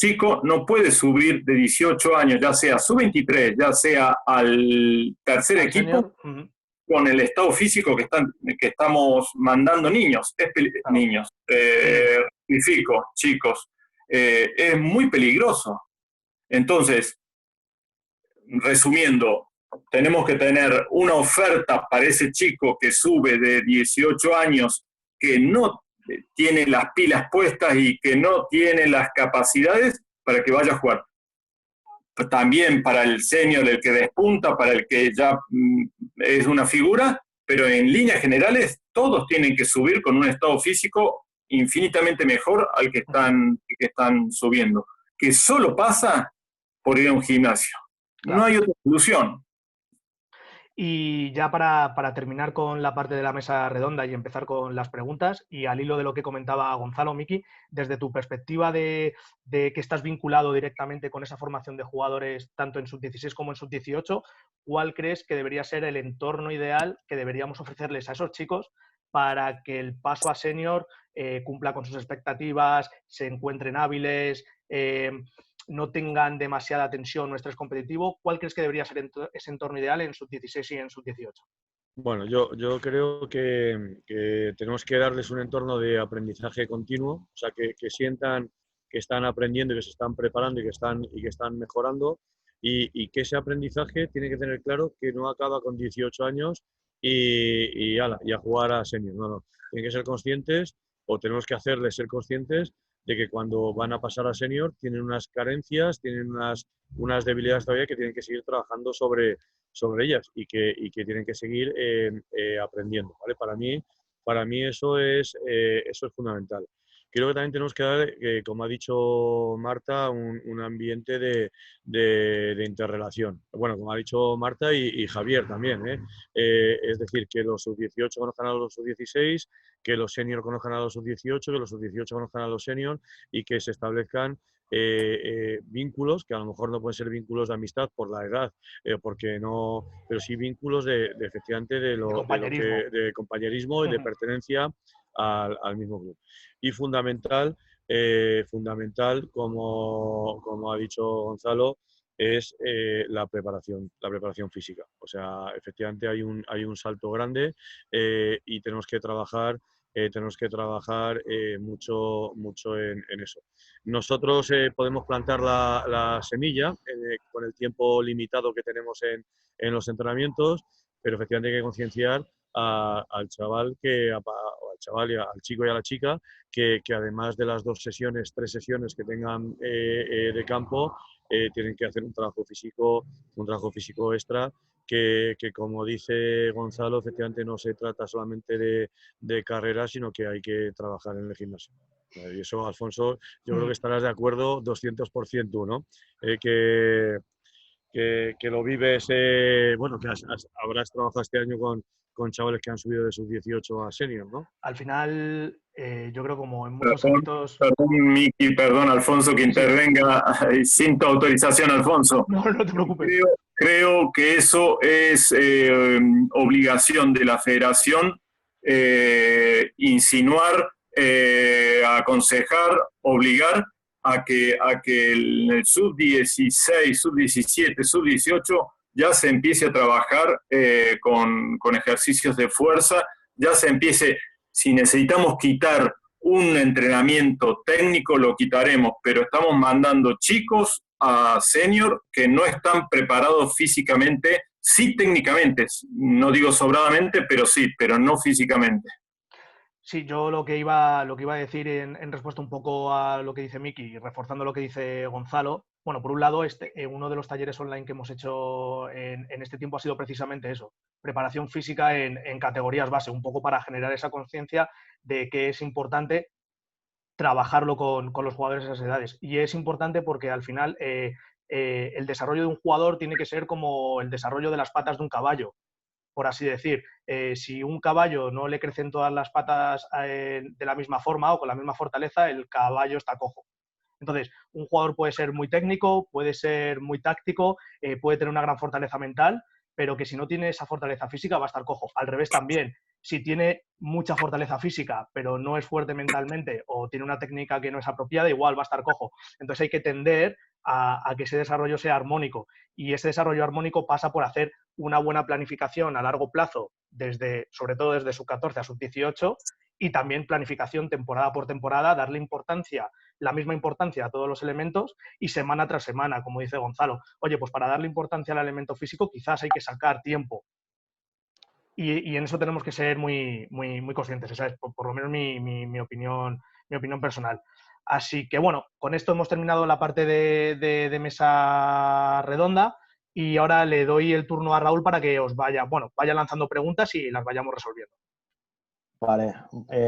Chico no puede subir de 18 años, ya sea sub-23, ya sea al tercer equipo, con el estado físico que estamos mandando niños. Niños, chicos. Es muy peligroso. Entonces, resumiendo, tenemos que tener una oferta para ese chico que sube de 18 años, que no tiene las pilas puestas y que no tiene las capacidades para que vaya a jugar. También para el senior, el que despunta, para el que ya es una figura, pero en líneas generales todos tienen que subir con un estado físico infinitamente mejor al que están subiendo, que solo pasa por ir a un gimnasio. Claro. No hay otra solución. Y ya para terminar con la parte de la mesa redonda y empezar con las preguntas, y al hilo de lo que comentaba Gonzalo, Miki, desde tu perspectiva de que estás vinculado directamente con esa formación de jugadores tanto en sub-16 como en sub-18, ¿cuál crees que debería ser el entorno ideal que deberíamos ofrecerles a esos chicos para que el paso a senior cumpla con sus expectativas, se encuentren hábiles, no tengan demasiada tensión o estrés competitivo? ¿Cuál crees que debería ser ese entorno ideal en sub-16 y en sub-18? Bueno, yo creo que tenemos que darles un entorno de aprendizaje continuo, o sea, que sientan que están aprendiendo y que se están preparando y que están mejorando, y que ese aprendizaje tiene que tener claro que no acaba con 18 años y a jugar a senior. No. Tienen que ser conscientes, o tenemos que hacerles ser conscientes de que cuando van a pasar a senior tienen unas carencias, tienen unas debilidades todavía que tienen que seguir trabajando sobre ellas y que tienen que seguir aprendiendo, ¿vale? Para mí eso es fundamental. Creo que también tenemos que dar, como ha dicho Marta, un ambiente de interrelación. Bueno, como ha dicho Marta y Javier también, es decir, que los sub-18 conozcan a los sub-16, que los senior conozcan a los sub-18, que los sub-18 conozcan a los senior y que se establezcan vínculos, que a lo mejor no pueden ser vínculos de amistad por la edad, porque no, pero sí vínculos efectivamente de compañerismo y de pertenencia al mismo club. Y fundamental, fundamental, como ha dicho Gonzalo, es la preparación física. O sea, efectivamente hay un salto grande y tenemos que trabajar mucho en eso. Nosotros podemos plantar la semilla con el tiempo limitado que tenemos en los entrenamientos, pero efectivamente hay que concienciar al chaval al chico y a la chica que además de las 3 sesiones que tengan de campo, tienen que hacer un trabajo físico extra que como dice Gonzalo, efectivamente no se trata solamente de carrera, sino que hay que trabajar en el gimnasio. Y eso, Alfonso, yo creo que estarás de acuerdo 200%, ¿no? Que lo vives, bueno, que habrás trabajado este año con chavales que han subido de sus 18 a senior, ¿no? Al final, yo creo como en muchos ámbitos... Perdón, Miki, perdón, Alfonso, que intervenga sin tu autorización, Alfonso. No, no te preocupes. Creo que eso es obligación de la federación, insinuar, aconsejar, obligar a que en el sub-16, sub-17, sub-18 ya se empiece a trabajar con ejercicios de fuerza, ya se empiece, si necesitamos quitar un entrenamiento técnico, lo quitaremos, pero estamos mandando chicos a senior que no están preparados físicamente, sí técnicamente, no digo sobradamente, pero sí, pero no físicamente. Sí, yo lo que iba a decir en respuesta un poco a lo que dice Miki, reforzando lo que dice Gonzalo, bueno, por un lado, uno de los talleres online que hemos hecho en este tiempo ha sido precisamente eso, preparación física en categorías base, un poco para generar esa conciencia de que es importante trabajarlo con los jugadores de esas edades. Y es importante porque al final el desarrollo de un jugador tiene que ser como el desarrollo de las patas de un caballo, por así decir. Si un caballo no le crecen todas las patas de la misma forma o con la misma fortaleza, el caballo está cojo. Entonces, un jugador puede ser muy técnico, puede ser muy táctico, puede tener una gran fortaleza mental, pero que si no tiene esa fortaleza física va a estar cojo. Al revés también, si tiene mucha fortaleza física, pero no es fuerte mentalmente o tiene una técnica que no es apropiada, igual va a estar cojo. Entonces hay que tender a que ese desarrollo sea armónico. Y ese desarrollo armónico pasa por hacer una buena planificación a largo plazo, sobre todo desde sub-14 a sub-18, y también planificación temporada por temporada, darle la misma importancia a todos los elementos y semana tras semana, como dice Gonzalo. Oye, pues para darle importancia al elemento físico quizás hay que sacar tiempo. Y en eso tenemos que ser muy, muy, muy conscientes. Esa es por lo menos mi opinión personal. Así que bueno, con esto hemos terminado la parte de mesa redonda y ahora le doy el turno a Raúl para que os vaya lanzando preguntas y las vayamos resolviendo. Vale,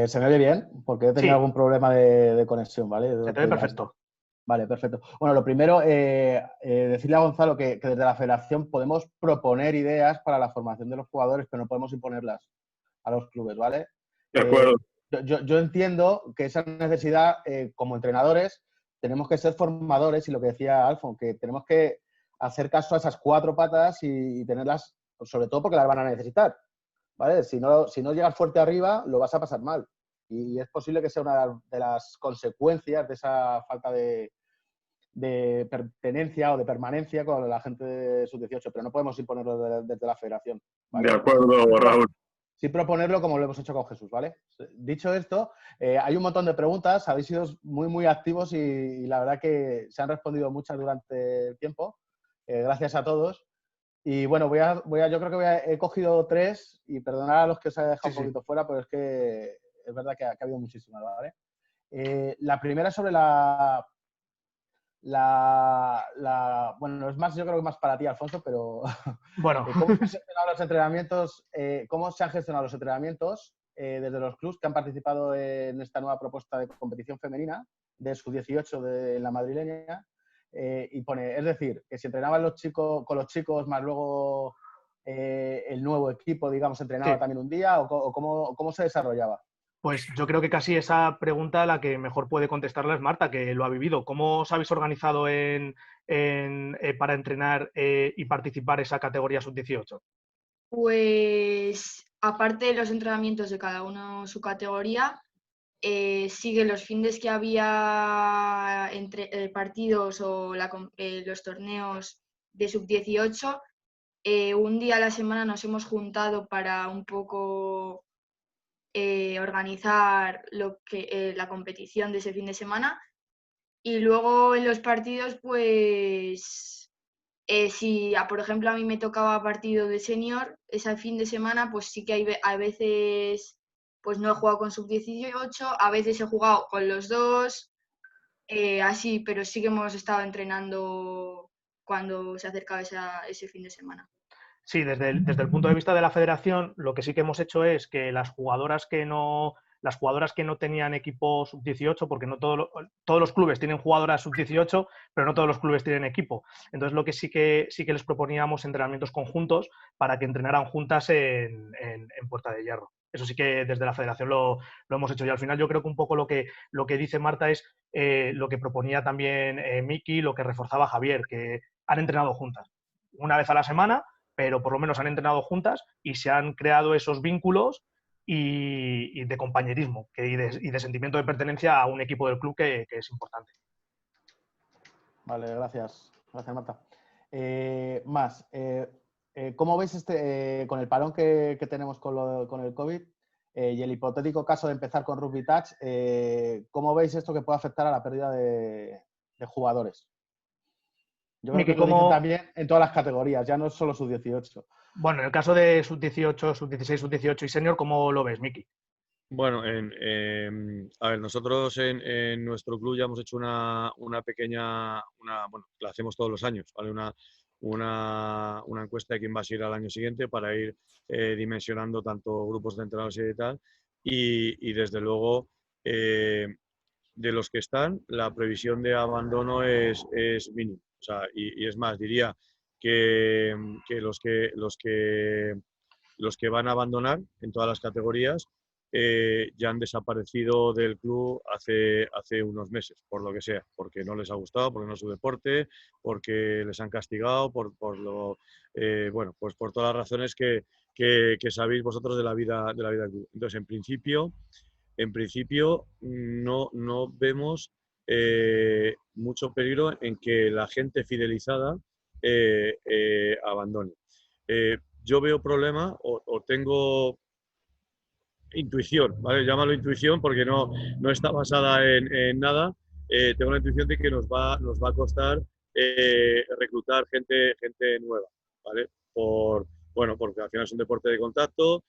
¿se me oye bien? Porque he tenido algún problema de conexión, ¿vale? Se te ve perfecto. Vale, perfecto. Bueno, lo primero, decirle a Gonzalo que desde la federación podemos proponer ideas para la formación de los jugadores, pero no podemos imponerlas a los clubes, ¿vale? De acuerdo. Yo entiendo que esa necesidad, como entrenadores, tenemos que ser formadores y lo que decía Alfon, que tenemos que hacer caso a esas 4 patas y tenerlas, sobre todo porque las van a necesitar, ¿vale? Si no llegas fuerte arriba, lo vas a pasar mal. Y es posible que sea una de las consecuencias de esa falta de pertenencia o de permanencia con la gente de sub-18, pero no podemos imponerlo desde la federación, ¿vale? De acuerdo, Raúl. Sí proponerlo como lo hemos hecho con Jesús, ¿vale? Dicho esto, hay un montón de preguntas, habéis sido muy, muy activos y la verdad que se han respondido muchas durante el tiempo. Gracias a todos. Y bueno, yo creo que he cogido 3 y perdonad a los que os he dejado un poquito fuera, pero es que es verdad que ha habido muchísimas, ¿vale? La primera es sobre bueno, es más, yo creo que más para ti, Alfonso, pero bueno. ¿Cómo se han gestionado los entrenamientos desde los clubs que han participado en esta nueva propuesta de competición femenina de sub-18 en la madrileña? Y pone, es decir, que si entrenaban con los chicos más luego el nuevo equipo, digamos, entrenaba también un día o cómo se desarrollaba. Pues yo creo que casi esa pregunta la que mejor puede contestarla es Marta, que lo ha vivido. ¿Cómo os habéis organizado para entrenar y participar en esa categoría sub-18? Pues aparte de los entrenamientos de cada uno su categoría, sigue los fines que había entre partidos o los torneos de sub-18. Un día a la semana nos hemos juntado para un poco organizar la competición de ese fin de semana. Y luego en los partidos, pues, si por ejemplo a mí me tocaba partido de senior ese fin de semana, pues sí que a veces pues no he jugado con sub-18, a veces he jugado con los dos, así, pero sí que hemos estado entrenando cuando se acercaba ese fin de semana. Sí, desde el punto de vista de la federación, lo que sí que hemos hecho es que las jugadoras que no tenían equipo sub-18, porque no todos los clubes tienen jugadoras sub-18, pero no todos los clubes tienen equipo. Entonces, lo que sí que les proponíamos entrenamientos conjuntos para que entrenaran juntas en Puerta de Hierro. Eso sí que desde la federación lo hemos hecho. Y al final yo creo que un poco lo que dice Marta es lo que proponía también Miki, lo que reforzaba Javier, que han entrenado juntas una vez a la semana, pero por lo menos han entrenado juntas y se han creado esos vínculos y de compañerismo y de sentimiento de pertenencia a un equipo del club que es importante. Vale, gracias. Gracias, Marta. ¿Cómo veis con el parón que tenemos con el COVID y el hipotético caso de empezar con Rugby Touch, cómo veis esto que puede afectar a la pérdida de jugadores? Yo creo que lo dicen también en todas las categorías, ya no es solo sub-18. Bueno, en el caso de sub-18, sub-16, sub-18 y senior, ¿cómo lo ves, Miki? Bueno, a ver, nosotros en nuestro club ya hemos hecho una pequeña, bueno, la hacemos todos los años, ¿vale? Una encuesta de quién va a ir al año siguiente para ir dimensionando tanto grupos de entrenadores y tal. Y desde luego, de los que están, la previsión de abandono es mínima. O sea, y es más, diría que los que van a abandonar en todas las categorías ya han desaparecido del club hace unos meses, por lo que sea, porque no les ha gustado, porque no es su deporte, porque les han castigado, pues por todas las razones que sabéis vosotros de la vida del club. Entonces, en principio no vemos mucho peligro en que la gente fidelizada abandone. Yo veo problema o tengo intuición, ¿vale? Llámalo intuición porque no está basada en nada. Tengo la intuición de que nos va a costar reclutar gente nueva, ¿vale? Porque al final es un deporte de contacto,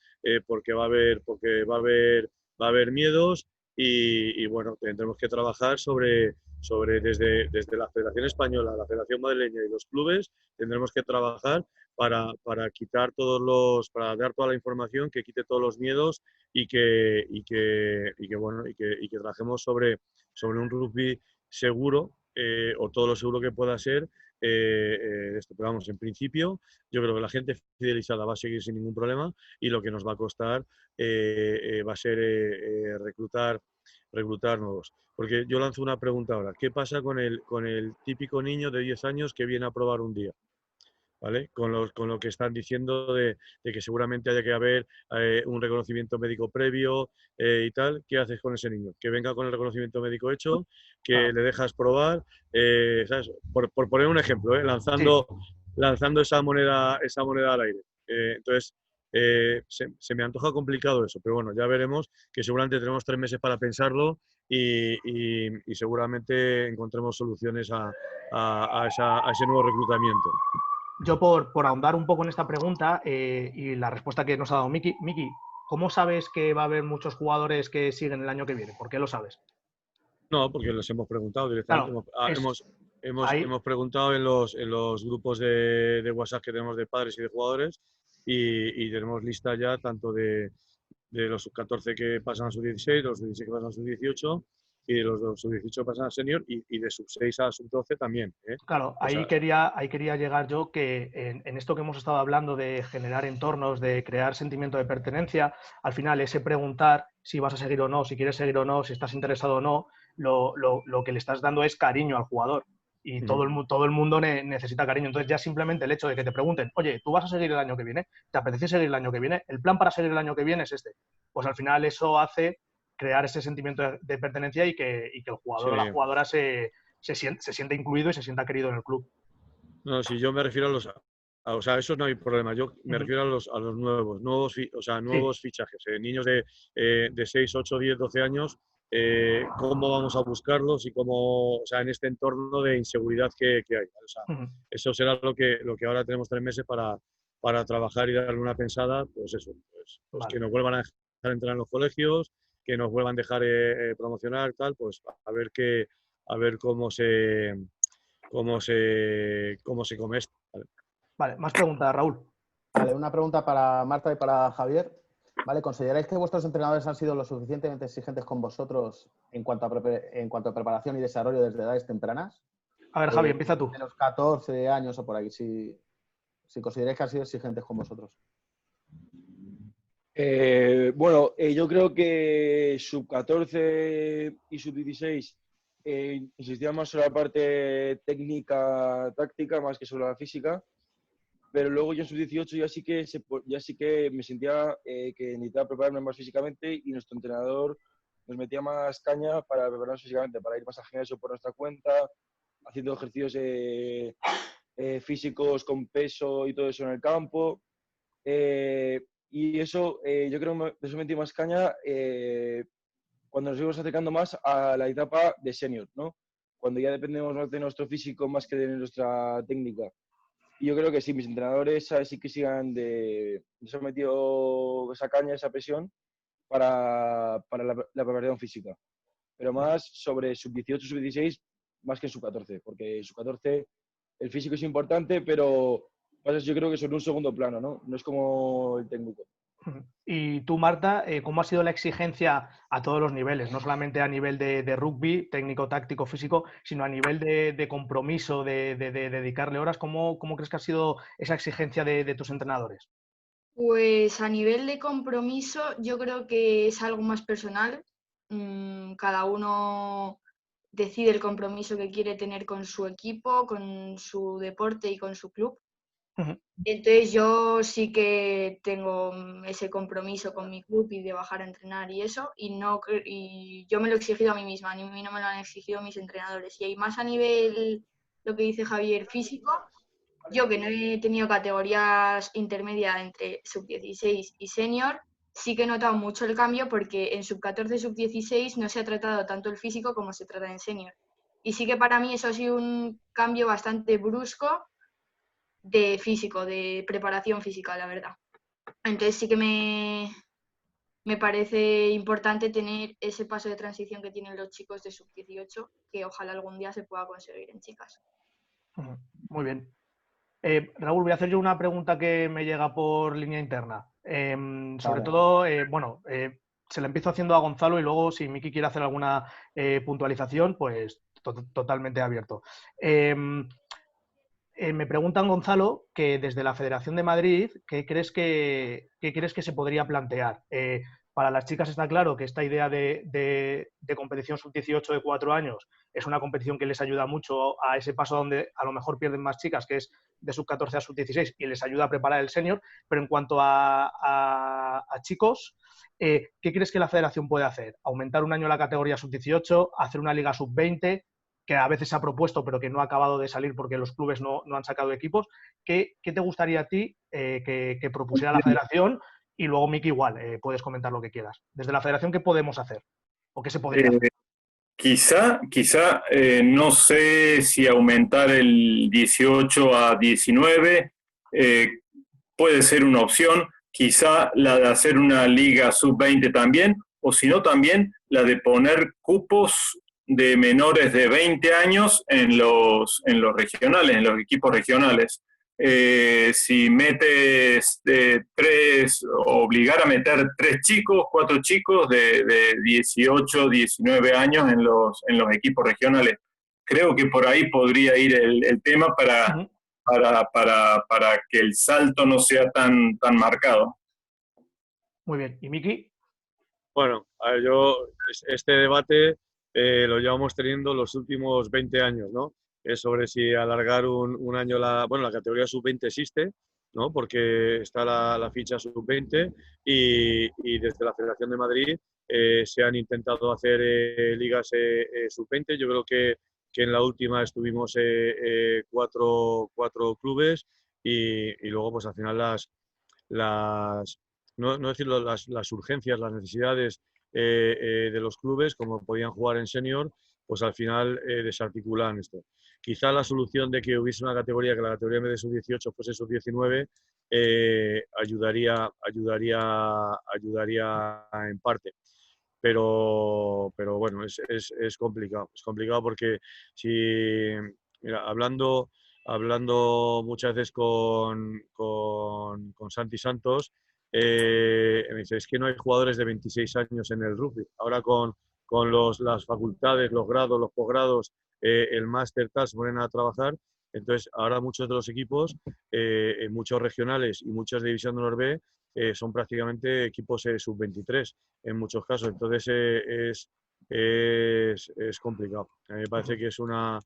porque va a haber miedos y bueno, tendremos que trabajar sobre desde la Federación Española, la Federación Madrileña y los clubes, tendremos que trabajar para quitar para dar toda la información, que quite todos los miedos y que trabajemos sobre un rugby seguro o todo lo seguro que pueda ser esto. Pero vamos, en principio yo creo que la gente fidelizada va a seguir sin ningún problema y lo que nos va a costar va a ser reclutar nuevos. Porque yo lanzo una pregunta ahora, ¿qué pasa con el típico niño de 10 años que viene a probar un día? ¿Vale? Con lo que están diciendo de que seguramente haya que haber un reconocimiento médico previo y tal. ¿Qué haces con ese niño? Que venga con el reconocimiento médico hecho, que le dejas probar, ¿sabes? Por poner un ejemplo, lanzando esa moneda al aire. Entonces, se me antoja complicado eso, pero bueno, ya veremos, que seguramente tenemos 3 meses para pensarlo y seguramente encontremos soluciones a ese nuevo reclutamiento. Yo por ahondar un poco en esta pregunta y la respuesta que nos ha dado Miki, ¿cómo sabes que va a haber muchos jugadores que siguen el año que viene? ¿Por qué lo sabes? No, porque los hemos preguntado directamente. Claro, hemos preguntado en los grupos de WhatsApp que tenemos de padres y de jugadores y tenemos lista ya tanto de los sub-14 que pasan a sub-16, los sub-16 que pasan a sub-18 y de los sub-18 que pasan a senior y de sub-6 a sub-12 también. Claro, ahí quería llegar yo, que en esto que hemos estado hablando de generar entornos, de crear sentimiento de pertenencia, al final ese preguntar si vas a seguir o no, si quieres seguir o no, si estás interesado o no, lo que le estás dando es cariño al jugador. Y todo el mundo necesita cariño. Entonces ya simplemente el hecho de que te pregunten, oye, ¿tú vas a seguir el año que viene? ¿Te apetece seguir el año que viene? ¿El plan para seguir el año que viene es este? Pues al final eso hace crear ese sentimiento de pertenencia y que el jugador o la jugadora se sienta incluido y se sienta querido en el club. No, si yo me refiero o sea, eso no hay problema. Yo me refiero a los nuevos fichajes. Niños de 6, 8, 10, 12 años, cómo vamos a buscarlos y cómo, o sea, en este entorno de inseguridad que hay. O sea, eso será lo que ahora tenemos 3 meses para trabajar y darle una pensada, pues eso, pues que nos vuelvan a dejar entrar en los colegios, que nos vuelvan a dejar promocionar, tal, pues a ver cómo se come esto. Vale, más preguntas, Raúl. Vale, una pregunta para Marta y para Javier. Vale, ¿consideráis que vuestros entrenadores han sido lo suficientemente exigentes con vosotros en cuanto a preparación y desarrollo desde edades tempranas? A ver, Javi, empieza tú. De los 14 años o por ahí, si consideráis que han sido exigentes con vosotros. Bueno, yo creo que sub-14 y sub-16 insistían más sobre la parte técnica, táctica, más que sobre la física. Pero luego yo en sub-18 ya sí que me sentía que necesitaba prepararme más físicamente y nuestro entrenador nos metía más caña para prepararnos físicamente, para ir más al gimnasio por nuestra cuenta, haciendo ejercicios físicos con peso y todo eso en el campo. Y eso, yo creo que eso metí más caña cuando nos íbamos acercando más a la etapa de senior, ¿no? Cuando ya dependemos más de nuestro físico más que de nuestra técnica. Y yo creo que sí, mis entrenadores sí que sigan nos han metido esa caña, esa presión para la preparación física. Pero más sobre sub-18, sub-16, más que sub-14, porque sub-14 el físico es importante, pero yo creo que son un segundo plano, ¿no? No es como el técnico. Y tú, Marta, ¿cómo ha sido la exigencia a todos los niveles? No solamente a nivel de rugby, técnico, táctico, físico, sino a nivel de compromiso, de dedicarle horas. ¿Cómo crees que ha sido esa exigencia de tus entrenadores? Pues a nivel de compromiso, yo creo que es algo más personal. Cada uno decide el compromiso que quiere tener con su equipo, con su deporte y con su club. Entonces yo sí que tengo ese compromiso con mi club y de bajar a entrenar y eso, y yo me lo he exigido a mí misma, a mí no me lo han exigido mis entrenadores. Y hay más a nivel, lo que dice Javier, físico, yo que no he tenido categorías intermedias entre sub-16 y senior, sí que he notado mucho el cambio porque en sub-14 y sub-16 no se ha tratado tanto el físico como se trata en senior. Y sí que para mí eso ha sido un cambio bastante brusco de físico, de preparación física, la verdad. Entonces sí que me parece importante tener ese paso de transición que tienen los chicos de sub-18, que ojalá algún día se pueda conseguir en chicas. Muy bien. Raúl, voy a hacer yo una pregunta que me llega por línea interna. Sobre todo, se la empiezo haciendo a Gonzalo y luego si Miki quiere hacer alguna puntualización, pues totalmente abierto. Me preguntan, Gonzalo, que desde la Federación de Madrid, ¿qué crees que se podría plantear? Para las chicas está claro que esta idea de competición sub-18 de 4 años es una competición que les ayuda mucho a ese paso donde a lo mejor pierden más chicas, que es de sub-14 a sub-16, y les ayuda a preparar el senior. Pero en cuanto a chicos, ¿qué crees que la Federación puede hacer? ¿Aumentar un año la categoría sub-18? ¿Hacer una liga sub-20? Que a veces se ha propuesto pero que no ha acabado de salir porque los clubes no han sacado equipos. ¿Qué te gustaría a ti que propusiera la Federación? Y luego, Miki, igual, puedes comentar lo que quieras. Desde la Federación, ¿qué podemos hacer? ¿O qué se podría hacer? Quizá no sé si aumentar el 18 a 19 puede ser una opción. Quizá la de hacer una liga sub-20 también, o si no también la de poner cupos de menores de 20 años en los regionales, en los equipos regionales. Si metes obligar a meter 4 chicos de 18, 19 años en los equipos regionales. Creo que por ahí podría ir el tema para que el salto no sea tan marcado. Muy bien. ¿Y Miki? Bueno, a ver, este debate lo llevamos teniendo los últimos 20 años, ¿no? Es sobre si alargar un año la categoría sub-20 existe, ¿no? Porque está la ficha sub-20 y desde la Federación de Madrid se han intentado hacer ligas sub-20. Yo creo que en la última estuvimos 4 clubes y luego pues al final no decirlo, las urgencias, las necesidades de los clubes, como podían jugar en senior, pues al final desarticulan esto. Quizá la solución de que hubiese una categoría, que la categoría en vez de sub-18 fuese sub-19, ayudaría en parte. Pero bueno, es complicado. Es complicado porque mira, hablando muchas veces con Santi Santos, me dice, es que no hay jugadores de 26 años en el rugby. Ahora con las facultades, los grados, los posgrados, el máster, tal, se ponen a trabajar. Entonces, ahora muchos de los equipos, muchos regionales y muchas de División de Honor B, son prácticamente equipos sub-23 en muchos casos. Entonces, es complicado. A mí me parece que es una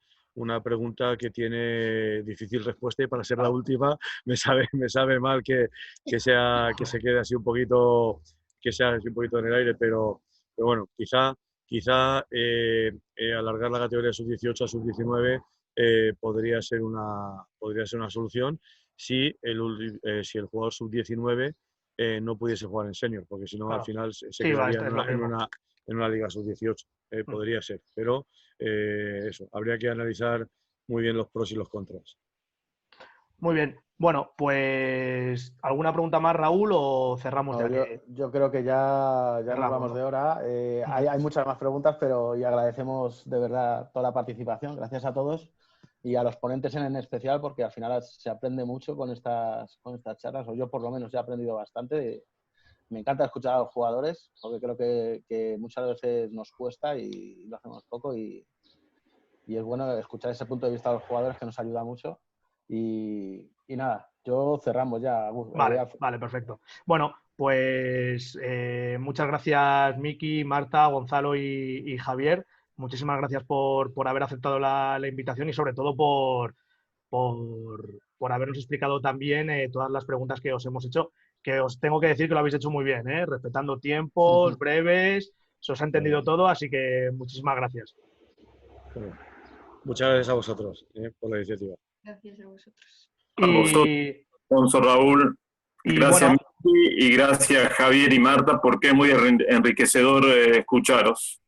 pregunta que tiene difícil respuesta y para ser la última me sabe mal que se quede así un poquito, que sea así un poquito en el aire, pero bueno, quizá alargar la categoría sub-18 a sub-19 podría ser una solución si el jugador sub-19 no pudiese jugar en senior, porque si no al final se quedaría en una liga sub-18. Podría ser, pero eso, habría que analizar muy bien los pros y los contras. Muy bien. Bueno, pues ¿alguna pregunta más, Raúl, o cerramos No, ya? yo creo que ya nos Cerramos, vamos ¿no? de hora. Hay muchas más preguntas, pero y agradecemos de verdad toda la participación. Gracias a todos y a los ponentes en especial, porque al final se aprende mucho con estas charlas, o yo por lo menos he aprendido bastante. Me encanta escuchar a los jugadores, porque creo que muchas veces nos cuesta y lo hacemos poco, y es bueno escuchar ese punto de vista de los jugadores, que nos ayuda mucho. Y nada, cerramos ya. Vale, perfecto. Bueno, pues muchas gracias, Miki, Marta, Gonzalo y Javier. Muchísimas gracias por haber aceptado la invitación y sobre todo por habernos explicado también todas las preguntas que os hemos hecho, que os tengo que decir que lo habéis hecho muy bien, respetando tiempos, breves, se os ha entendido todo, así que muchísimas gracias. Bueno, muchas gracias a vosotros por la iniciativa. Gracias a vosotros. A vosotros, Alfonso, Raúl. Gracias, bueno, Miki, y gracias, Javier y Marta, porque es muy enriquecedor escucharos.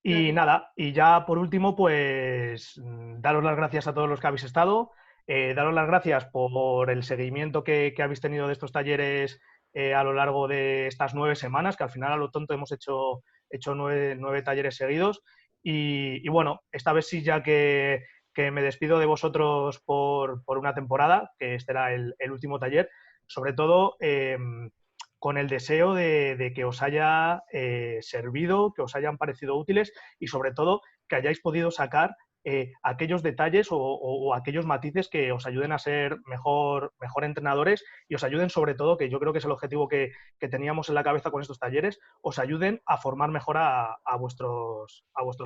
Y nada, y ya por último, pues daros las gracias a todos los que habéis estado, daros las gracias por el seguimiento que habéis tenido de estos talleres a lo largo de estas 9 semanas, que al final a lo tonto hemos hecho 9 talleres seguidos. Y bueno, esta vez sí, ya que me despido de vosotros por una temporada, que este era el último taller, sobre todo con el deseo de que os haya servido, que os hayan parecido útiles y sobre todo que hayáis podido sacar aquellos detalles o aquellos matices que os ayuden a ser mejor entrenadores y os ayuden sobre todo, que yo creo que es el objetivo que teníamos en la cabeza con estos talleres, os ayuden a formar mejor a vuestros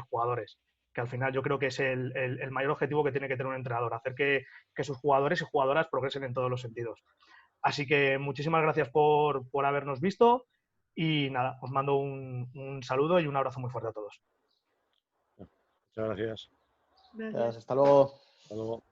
jugadores, que al final yo creo que es el mayor objetivo que tiene que tener un entrenador, hacer que sus jugadores y jugadoras progresen en todos los sentidos. Así que muchísimas gracias por habernos visto y nada, os mando un saludo y un abrazo muy fuerte a todos. Muchas gracias. Gracias. Hasta luego. Hasta luego.